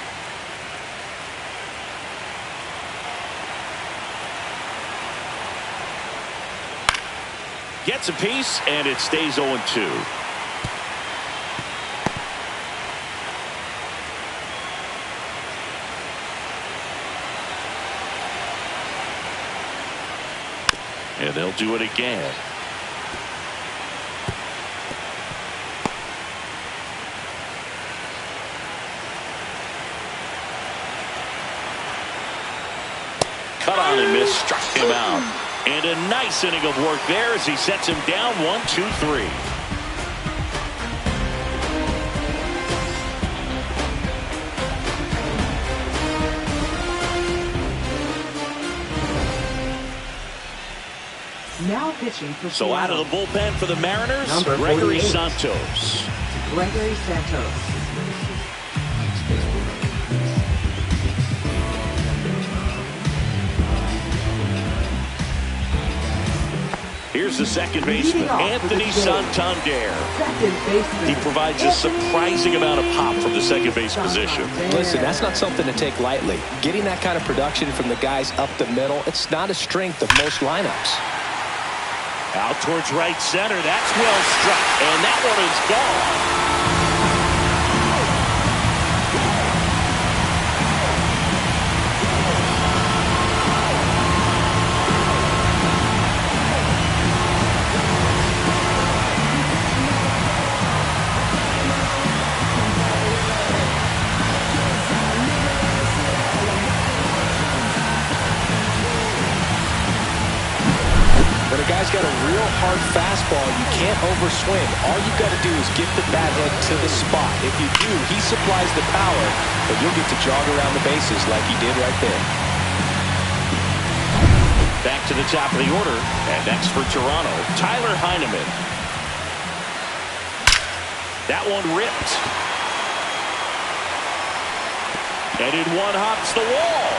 Gets a piece, and it stays 0-2. And they'll do it again. Cut on and miss, struck him out. And a nice inning of work there as he sets him down 1-2-3. Now pitching for So out of the bullpen for the Mariners, Number Gregory 48. Santos. Gregory Santos. Here's the second baseman, Leading off for the Anthony Jays. Santander. Second baseman. He provides a Anthony surprising amount of pop from the second base position. Santander. Listen, that's not something to take lightly. Getting that kind of production from the guys up the middle, it's not a strength of most lineups. Out towards right center. That's well struck. And that one is gone. When a guy's got a real hard fastball, you can't overswing. All you got to do is get the bat head to the spot. If you do, he supplies the power, but you'll get to jog around the bases like he did right there. Back to the top of the order. And next for Toronto, Tyler Heineman. That one ripped. And in one hops the wall.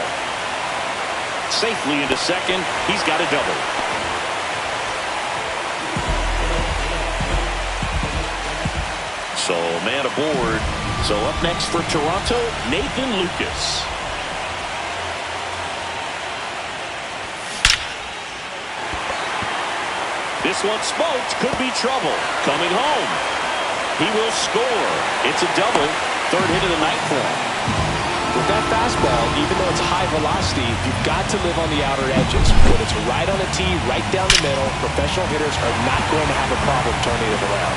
Safely into second. He's got a double. So man aboard. So up next for Toronto, Nathan Lucas. This one smoked, could be trouble. Coming home. He will score. It's a double. Third hit of the night for him. with that fastball, even though it's high velocity, you've got to live on the outer edges. When it's right on the tee, right down the middle, professional hitters are not going to have a problem turning it around.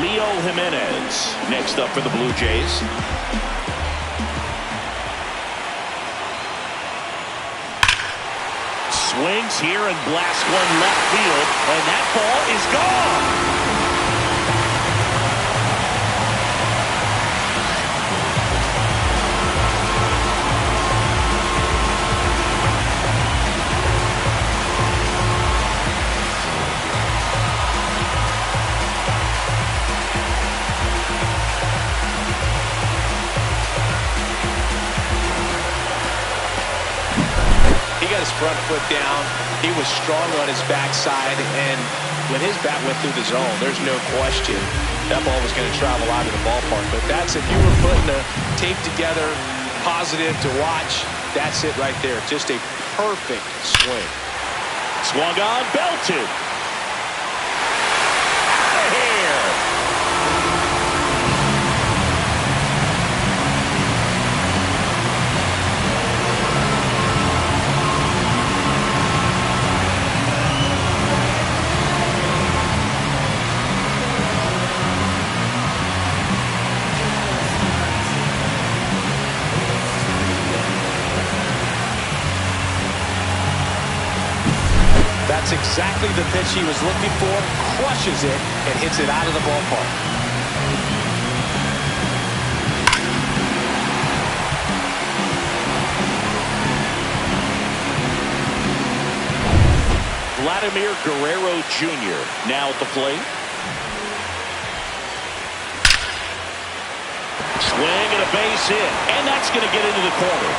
Leo Jimenez next up for the Blue Jays. Swings here and blasts one left field, and that ball is gone. His front foot down. He was strong on his backside, and when his bat went through the zone, there's no question that ball was going to travel out of the ballpark. But that's, if you were putting a tape together, positive to watch, that's it right there. Just a perfect swing. Swung on, belted. Out of here. That's exactly the pitch he was looking for. Crushes it and hits it out of the ballpark. Vladimir Guerrero Jr. now at the plate. Swing and a base hit, and that's going to get into the corner.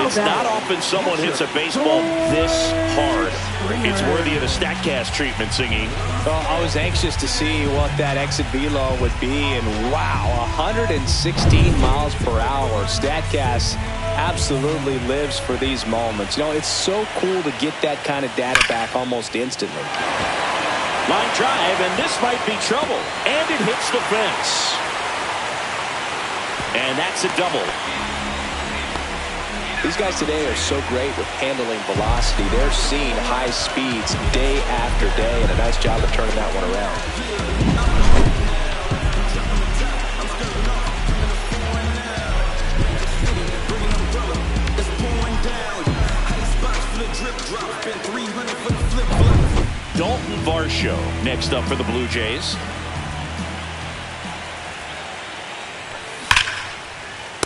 It's not often someone hits a baseball this hard. It's worthy of a StatCast treatment, Singing. Well, I was anxious to see what that exit velo would be, and wow, 116 miles per hour. StatCast absolutely lives for these moments. You know, it's so cool to get that kind of data back almost instantly. Line drive, and this might be trouble. And it hits the fence. And that's a double. These guys today are so great with handling velocity. They're seeing high speeds day after day, and a nice job of turning that one around. Dalton Varsho next up for the Blue Jays.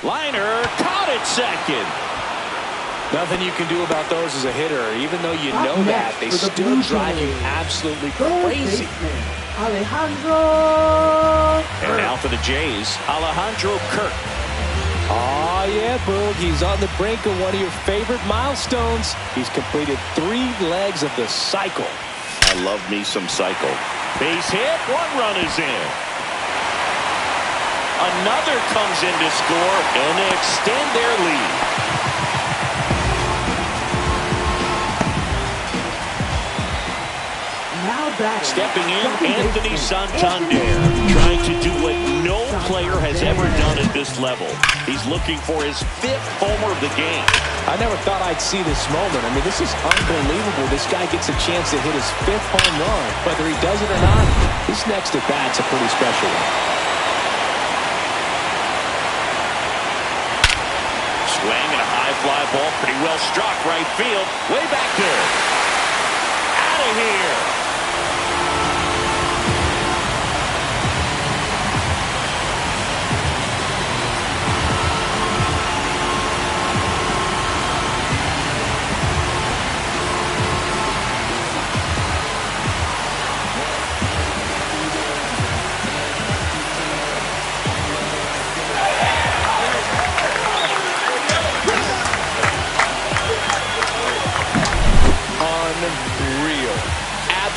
Liner caught it second. Nothing you can do about those as a hitter. Even though you know that, they still drive you absolutely crazy. Alejandro. And now for the Jays, Alejandro Kirk. Oh, yeah, Boog. He's on the brink of one of your favorite milestones. He's completed 3 legs of the cycle. I love me some cycle. Base hit, 1 run is in. Another comes in to score, and they extend their lead. Stepping in, Anthony Santander, trying to do what no player has ever done at this level. He's looking for his 5th homer of the game. I never thought I'd see this moment. I mean, this is unbelievable. This guy gets a chance to hit his 5th home run. Whether he does it or not, this next at bat's a pretty special one. Swing and a high fly ball, pretty well struck right field. Way back there. Out of here.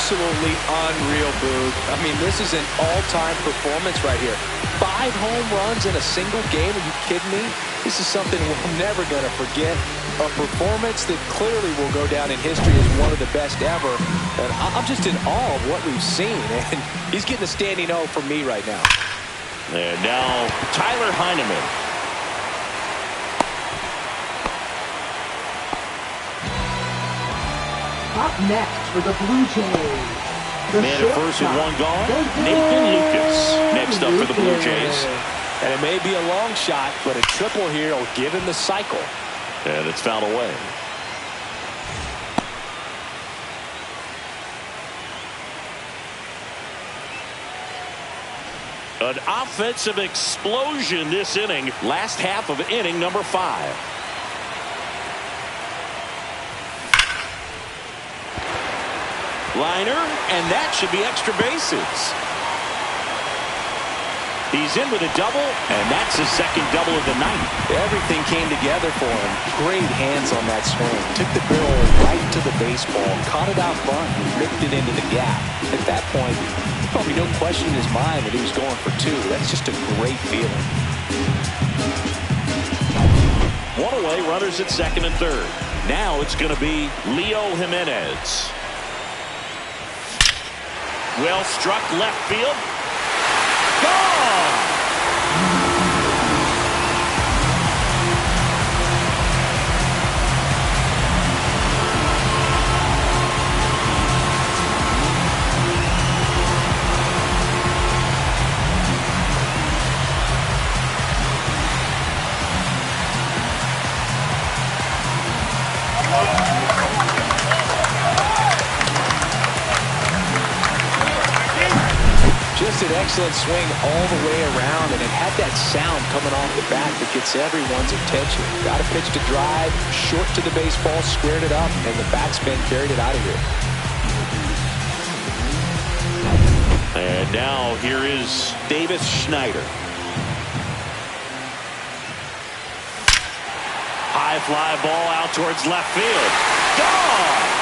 Absolutely unreal, Boog. I mean, this is an all-time performance right here. 5 home runs in a single game. Are you kidding me? This is something we're never going to forget. A performance that clearly will go down in history as one of the best ever. And I'm just in awe of what we've seen. And he's getting a standing O from me right now. And now Tyler Heineman. Up next for the Blue Jays. Man at first with one gone. Nathan Lucas next up for the Blue Jays. And it may be a long shot, but a triple here will give him the cycle. And it's fouled away. An offensive explosion this inning. Last half of inning number 5. Liner, and that should be extra bases. He's in with a double, and that's his second double of the night. Everything came together for him. Great hands on that swing. Took the barrel right to the baseball, caught it out front, and ripped it into the gap. At that point, probably no question in his mind that he was going for 2. That's just a great feeling. One away, runners at second and third. Now it's going to be Leo Jimenez. Well struck left field. Gone! Just an excellent swing all the way around, and it had that sound coming off the bat that gets everyone's attention. Got a pitch to drive, short to the baseball, squared it up, and the backspin carried it out of here. And now here is Davis Schneider. High fly ball out towards left field. Gone!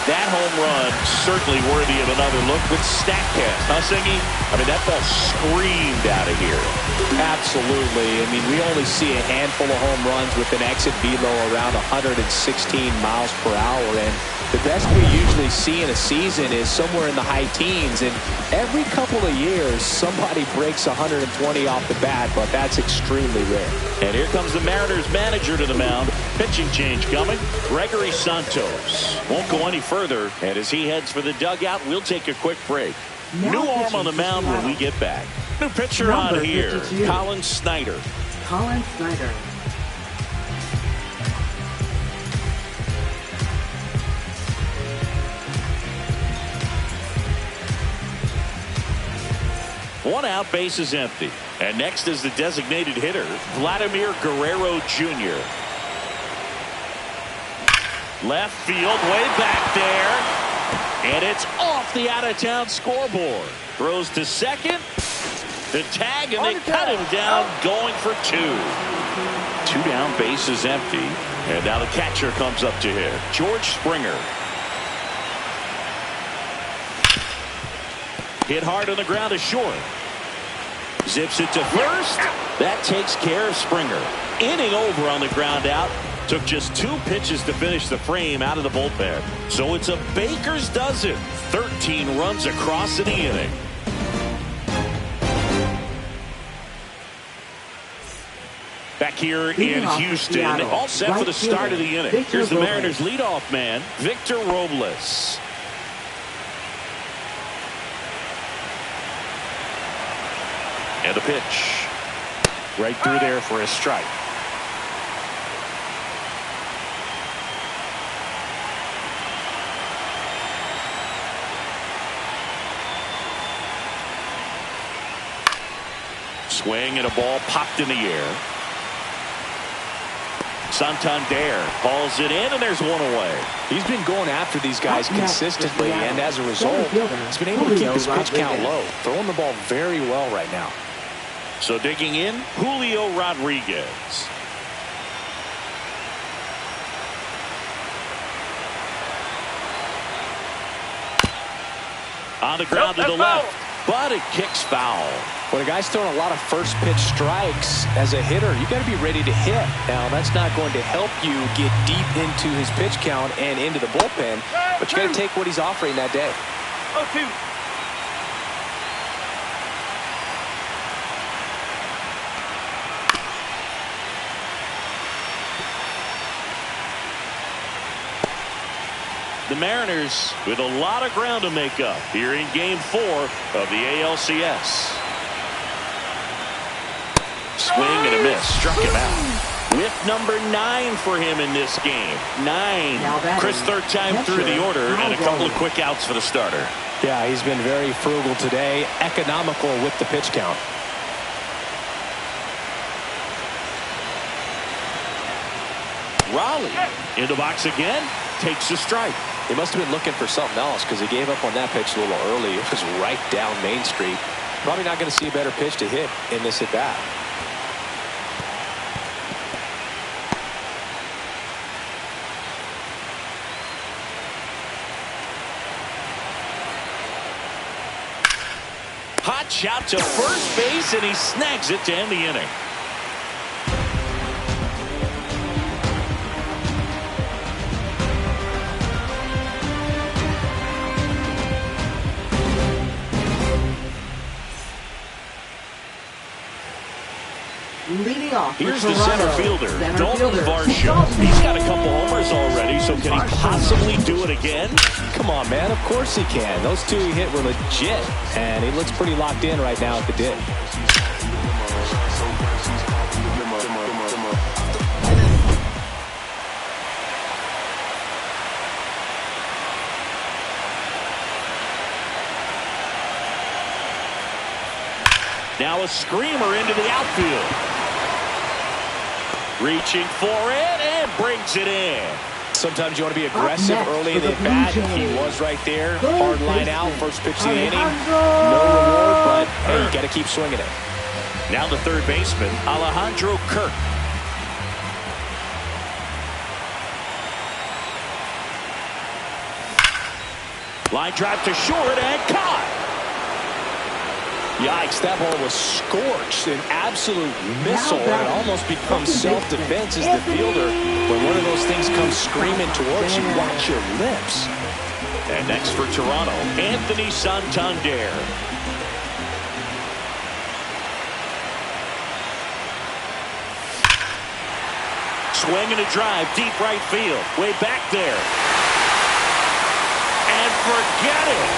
That home run certainly worthy of another look with StatCast, huh, Singy? I mean, that ball screamed out of here. Absolutely. I mean, we only see a handful of home runs with an exit velo around 116 miles per hour, and the best we usually see in a season is somewhere in the high teens, and every couple of years somebody breaks 120 off the bat, but that's extremely rare. And here comes the Mariners manager to the mound. Pitching change coming. Gregory Santos won't go any further, and as he heads for the dugout, we'll take a quick break. New arm on the mound when we get back. New pitcher Number on here, 52. Colin Snyder. Colin Snyder. One out, base is empty. And next is the designated hitter, Vladimir Guerrero Jr. Left field, way back there. And it's off the out-of-town scoreboard. Throws to second. The tag, and they cut him down, going for 2. 2 down, base is empty. And now the catcher comes up to hit. George Springer. Hit hard on the ground to short. Zips it to first. That takes care of Springer. Inning over on the ground out. Took just 2 pitches to finish the frame out of the bullpen. So it's a Baker's dozen. 13 runs across in the inning. Back here in Houston, all set for the start of the inning. Here's the Mariners leadoff man, Victor Robles. And a pitch. Right through there for a strike. Swing and a ball popped in the air. Santander hauls it in, and there's one away. He's been going after these guys consistently, and as a result, he's been able to keep his pitch count low, throwing the ball very well right now. So digging in, Julio Rodriguez. On the ground to the left, but it kicks foul. When a guy's throwing a lot of first pitch strikes as a hitter, you got to be ready to hit. Now, that's not going to help you get deep into his pitch count and into the bullpen, but you got to take what he's offering that day. 0-2. The Mariners with a lot of ground to make up here in Game 4 of the ALCS. Swing and a miss. Struck him out. With number 9 for him in this game. 9. Chris, third time through the order, and a couple of quick outs for the starter. Yeah, he's been very frugal today. Economical with the pitch count. Raleigh in the box again. Takes a strike. He must have been looking for something else because he gave up on that pitch a little early. It was right down Main Street. Probably not going to see a better pitch to hit in this at bat. Hot shot to first base, and he snags it to end the inning. Leading off, here's the center fielder, Dalton Varsho. He's got a couple homers already, so can he possibly do it again? Come on, man. Of course he can. Those two he hit were legit, and he looks pretty locked in right now at the dish. Now a screamer into the outfield. Reaching for it and brings it in. Sometimes you want to be aggressive early in the at-bat. He was right there. Hard line out. First pitch of the inning. No reward, but hey, you got to keep swinging it. Now the third baseman, Alejandro Kirk. Line drive to short and caught. Yikes, that ball was scorched, an absolute missile, and it almost becomes self-defense as the fielder. When one of those things comes screaming towards you, watch your lips. And next for Toronto, Anthony Santander. Swing and a drive, deep right field, way back there. And forget it.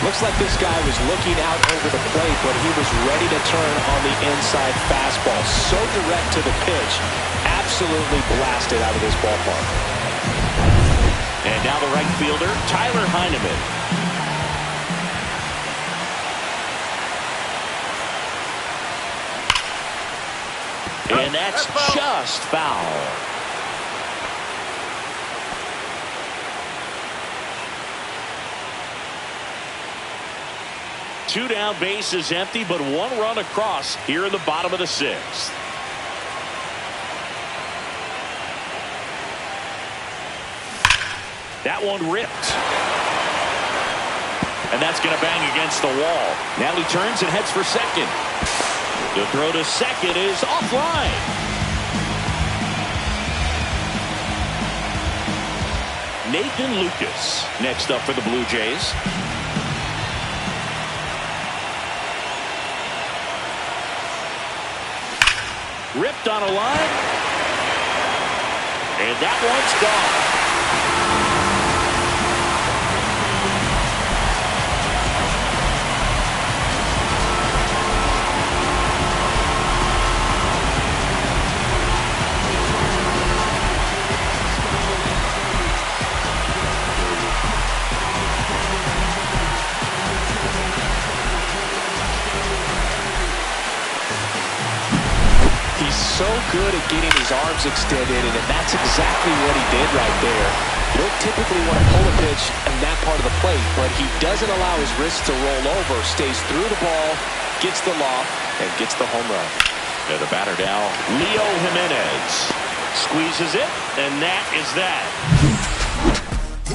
Looks like this guy was looking out over the plate, but he was ready to turn on the inside fastball. So direct to the pitch. Absolutely blasted out of this ballpark. And now the right fielder, Tyler Heineman. And that's just foul. Two down, bases empty, but one run across here in the bottom of the sixth. That one ripped. And that's going to bang against the wall. Now he turns and heads for second. The throw to second is offline. Nathan Lucas next up for the Blue Jays. Ripped on a line. And that one's gone. so good at getting his arms extended, and that's exactly what he did right there. You don't typically want to pull a pitch in that part of the plate, but he doesn't allow his wrist to roll over, stays through the ball, gets the loft, and gets the home run. And the batter now, Leo Jimenez. Squeezes it, and that is that.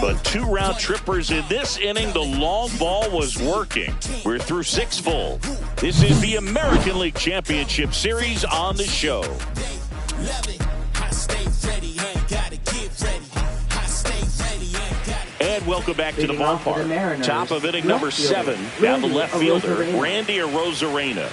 But 2 round trippers in this inning. The long ball was working. We're through 6 full. This is the American League Championship Series on the show. And welcome back to the ballpark. Top of inning number 7. Down the left fielder, Randy Arozarena.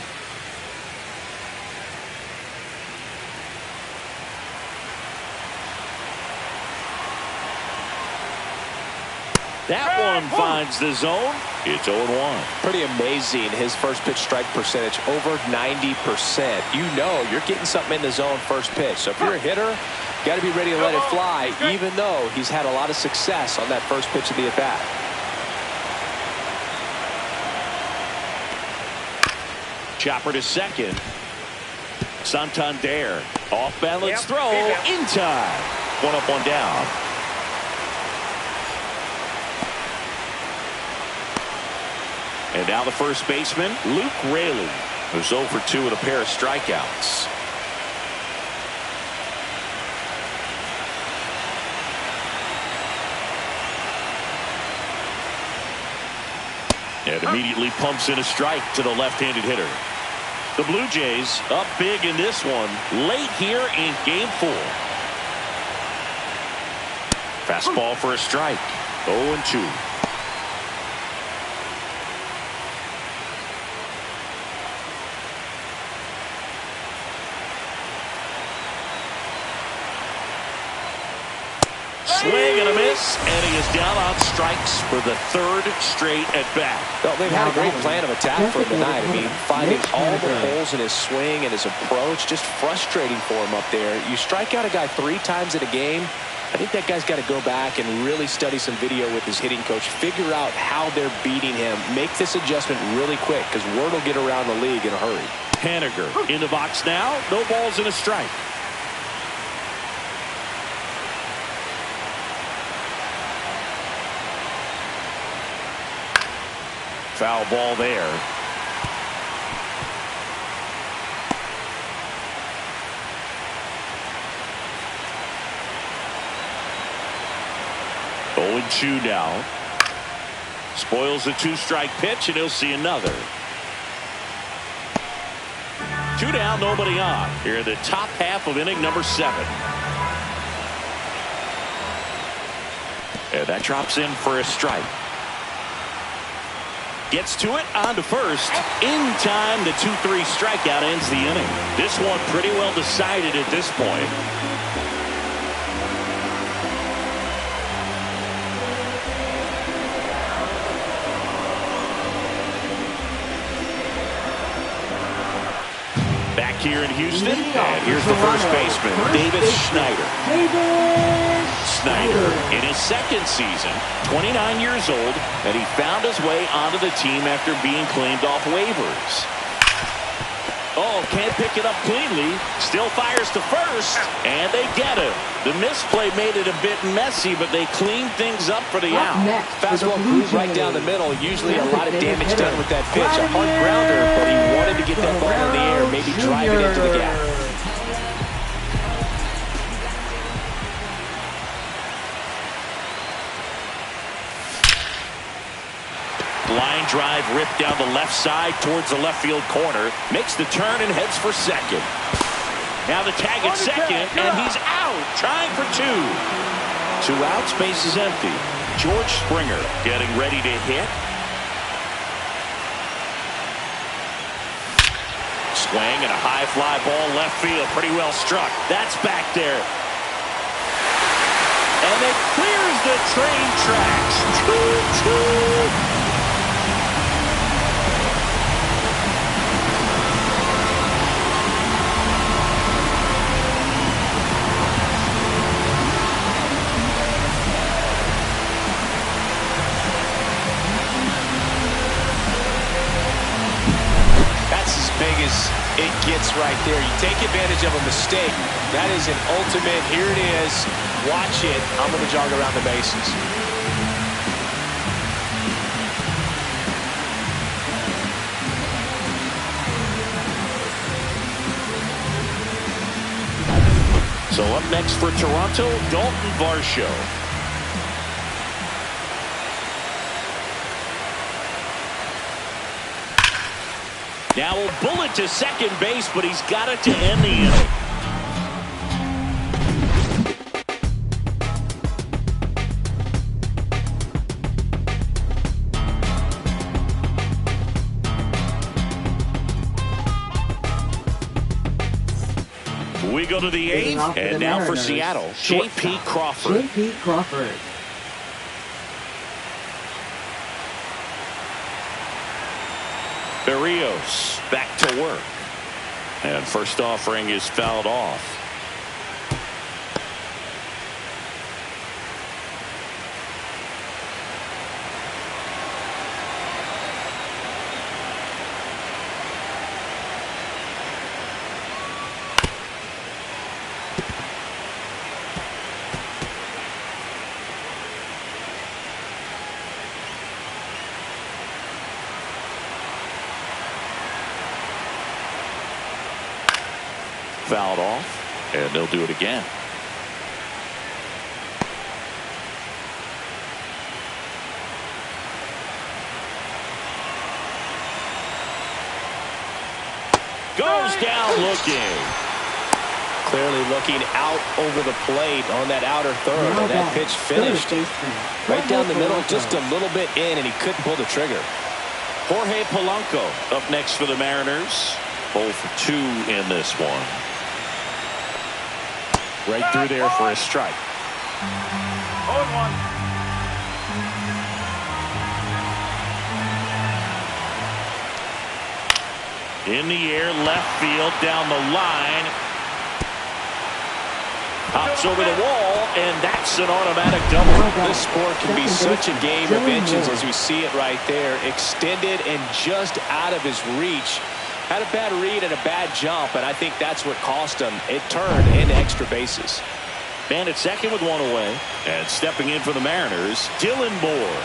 That one finds the zone. It's 0-1. Pretty amazing. His first pitch strike percentage over 90%. You know you're getting something in the zone first pitch. So if you're a hitter, you got to be ready to let it fly, even though he's had a lot of success on that first pitch of the at-bat. Chopper to second. Santander. Off balance throw in time. 1 up, 1 down. And now the first baseman, Luke Raley, who's 0 for 2 with a pair of strikeouts. And immediately pumps in a strike to the left-handed hitter. The Blue Jays up big in this one late here in Game 4. Fastball for a strike. 0-2. Swing and a miss, and he is down on strikes for the 3rd straight at bat. Well, they've had a great plan of attack for him tonight. I mean, finding all the holes in his swing and his approach, just frustrating for him up there. You strike out a guy 3 times in a game, I think that guy's got to go back and really study some video with his hitting coach, figure out how they're beating him, make this adjustment really quick, because word will get around the league in a hurry. Haniger in the box now, no balls and a strike. Foul ball there. Oh, and 2 now. Spoils the 2-strike pitch, and he'll see another. 2 down, nobody on. Here in the top half of inning number 7. And that drops in for a strike. Gets to it, on to first. In time, the 2-3 strikeout ends the inning. This one pretty well decided at this point. Back here in Houston, and here's the first baseman, Davis Schneider. Schneider in his 2nd season, 29 years old, and he found his way onto the team after being claimed off waivers. Oh, can't pick it up cleanly. Still fires to first, and they get him. The misplay made it a bit messy, but they cleaned things up for the out. Fastball moved right down the middle. Usually a lot of damage done with that pitch. A hard grounder, but he wanted to get that ball in the air, maybe drive it into the gap. Line drive ripped down the left side towards the left field corner. Makes the turn and heads for second. Now the tag at second, and he's out, trying for 2. 2 outs, base is empty. George Springer getting ready to hit. Swing and a high fly ball left field, pretty well struck. That's back there. And it clears the train tracks. 2-2. big as it gets right there. You take advantage of a mistake. That is an ultimate, here it is, watch it, I'm going to jog around the bases. So up next for Toronto, Dalton Varsho. Now a bullet to second base, but he's got it to end the inning. We go to the eighth, and now for Seattle, J.P. Crawford. J.P. Crawford. Berrios back to work. And first offering is fouled off. Fouled off, and they'll do it again. Goes down looking. Clearly looking out over the plate on that outer third, and that pitch finished right down the middle, just a little bit in, and he couldn't pull the trigger. Jorge Polanco up next for the Mariners. 0 for 2 in this one. Right through there for a strike. 0-1. In the air, left field, down the line. Pops over the wall, and that's an automatic double. This sport can be such a game of inches as we see it right there. Extended and just out of his reach. Had a bad read and a bad jump, and I think that's what cost him. It turned into extra bases. Man at second with one away. And stepping in for the Mariners, Dylan Moore.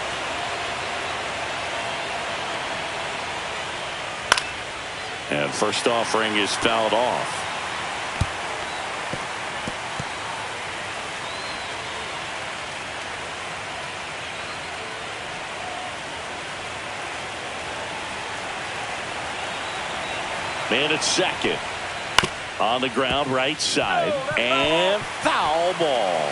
And first offering is fouled off. Man at second. On the ground, right side. And foul ball.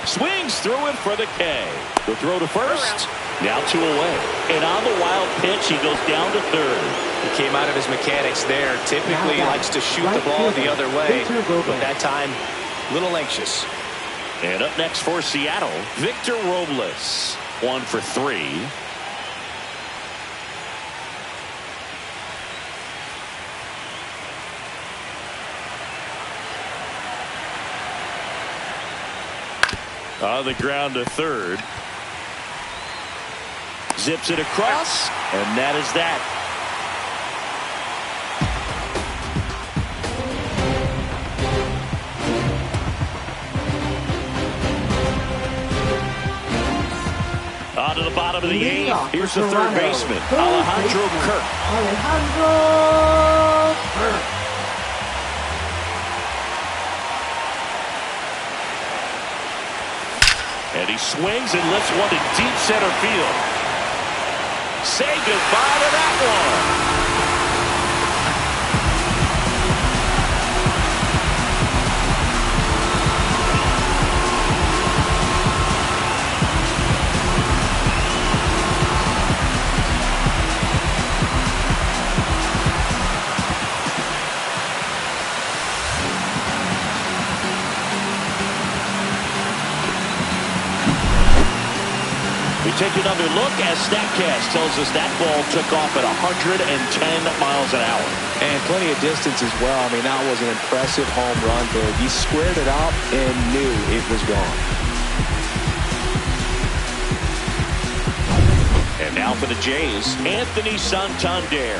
Swings through it for the K. The throw to first. Now 2 away. And on the wild pitch, he goes down to third. He came out of his mechanics there. Typically likes to shoot the ball the other way, but that time, a little anxious. And up next for Seattle, Victor Robles. 1 for 3. On the ground to third. Zips it across, and that is that. On to the bottom of the 8th. Here's the third baseman, Alejandro Kirk. Alejandro Kirk. And he swings and lifts one to deep center field. Say goodbye to that one. take another look as StatCast tells us that ball took off at 110 miles an hour. And plenty of distance as well. I mean, that was an impressive home run there. He squared it out and knew it was gone. And now for the Jays, Anthony Santander.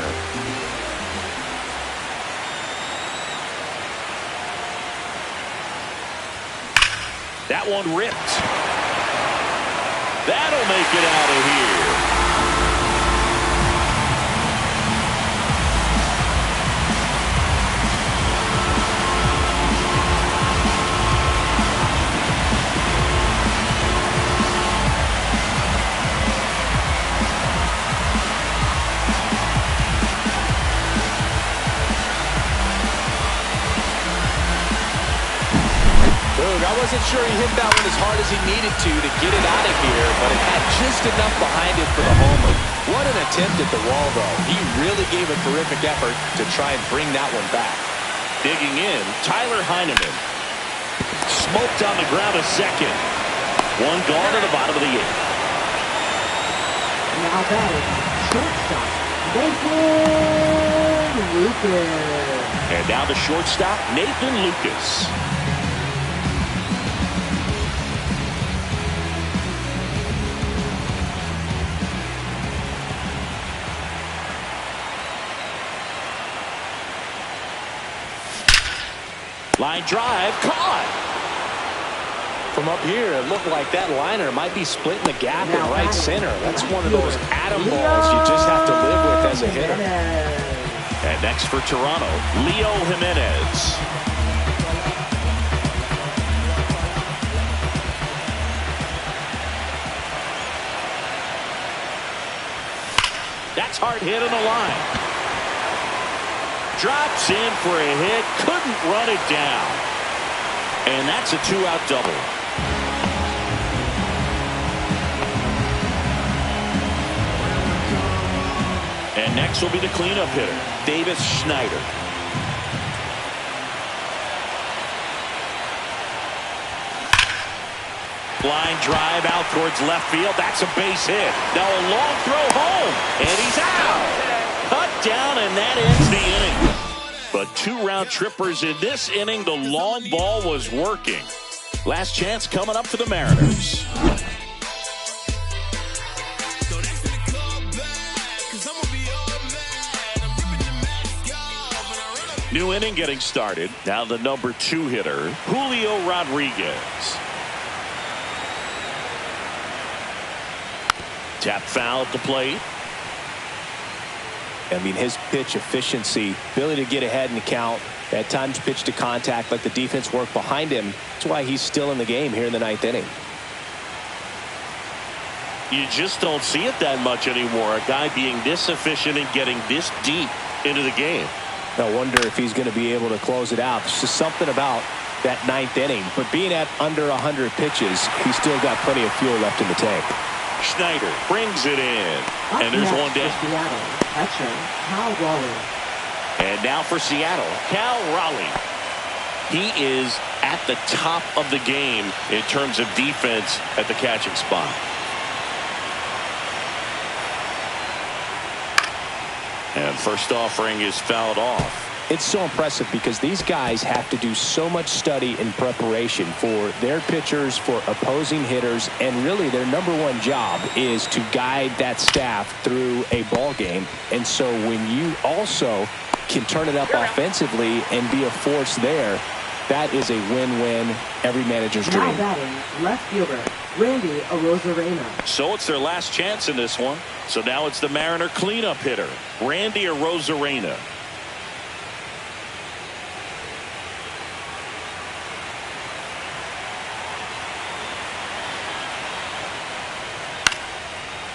That one ripped. That'll make it out of here. I wasn't sure he hit that one as hard as he needed to get it out of here, but it had just enough behind it for the homer. What an attempt at the wall, though. He really gave a terrific effort to try and bring that one back. Digging in, Tyler Heineman. Smoked on the ground a second. One gone to the bottom of the eighth. Now batting, shortstop, Nathan Lucas. And now the shortstop, Nathan Lucas. Line drive, caught. From up here, it looked like that liner might be splitting the gap in right center. That's one of those atom balls you just have to live with as a hitter. And next for Toronto, Leo Jimenez. That's hard hit on the line. Drops in for a hit, couldn't run it down. And that's a two-out double. And next will be the cleanup hitter, Davis Schneider. Line drive out towards left field. That's a base hit. Now a long throw home, and he's out. Cut down, and that ends the inning. But two round trippers in this inning. The long ball was working. Last chance coming up for the Mariners. New inning getting started. Now the number 2 hitter, Julio Rodriguez. Tap foul at the plate. I mean, his pitch efficiency, ability to get ahead in the count, at times pitch to contact, let the defense work behind him. That's why he's still in the game here in the 9th inning. You just don't see it that much anymore. A guy being this efficient and getting this deep into the game. I wonder if he's going to be able to close it out. There's just something about that 9th inning. But being at under 100 pitches, he's still got plenty of fuel left in the tank. Schneider brings it in. And there's one down. Seattle, catcher, Cal Raleigh. And now for Seattle, Cal Raleigh. He is at the top of the game in terms of defense at the catching spot. And first offering is fouled off. It's so impressive because these guys have to do so much study and preparation for their pitchers, for opposing hitters, and really their #1 job is to guide that staff through a ball game. And so when you also can turn it up offensively and be a force there, that is a win-win, every manager's dream. Now batting, left fielder, Randy Arozarena. So it's their last chance in this one. So now it's the Mariner cleanup hitter, Randy Arozarena.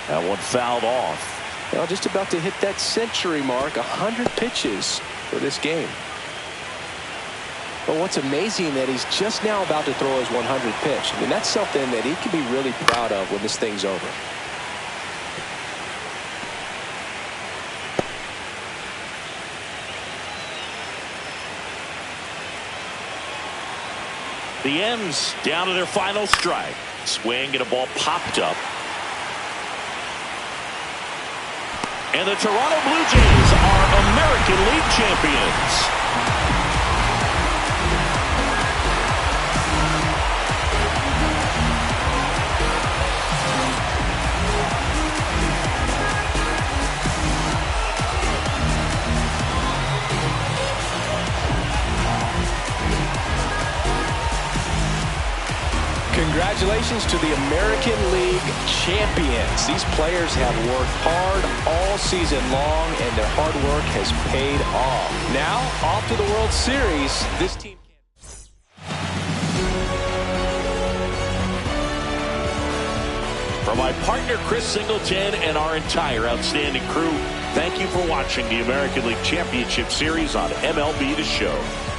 That one fouled off. Well, just about to hit that century mark, 100 pitches for this game. But what's amazing that he's just now about to throw his 100th pitch. I mean, that's something that he can be really proud of when this thing's over. The M's down to their final strike. Swing and a ball popped up. And the Toronto Blue Jays are American League champions. Congratulations to the American League champions. These players have worked hard all season long, and their hard work has paid off. Now, off to the World Series. This team. For my partner, Chris Singleton, and our entire outstanding crew, thank you for watching the American League Championship Series on MLB The Show.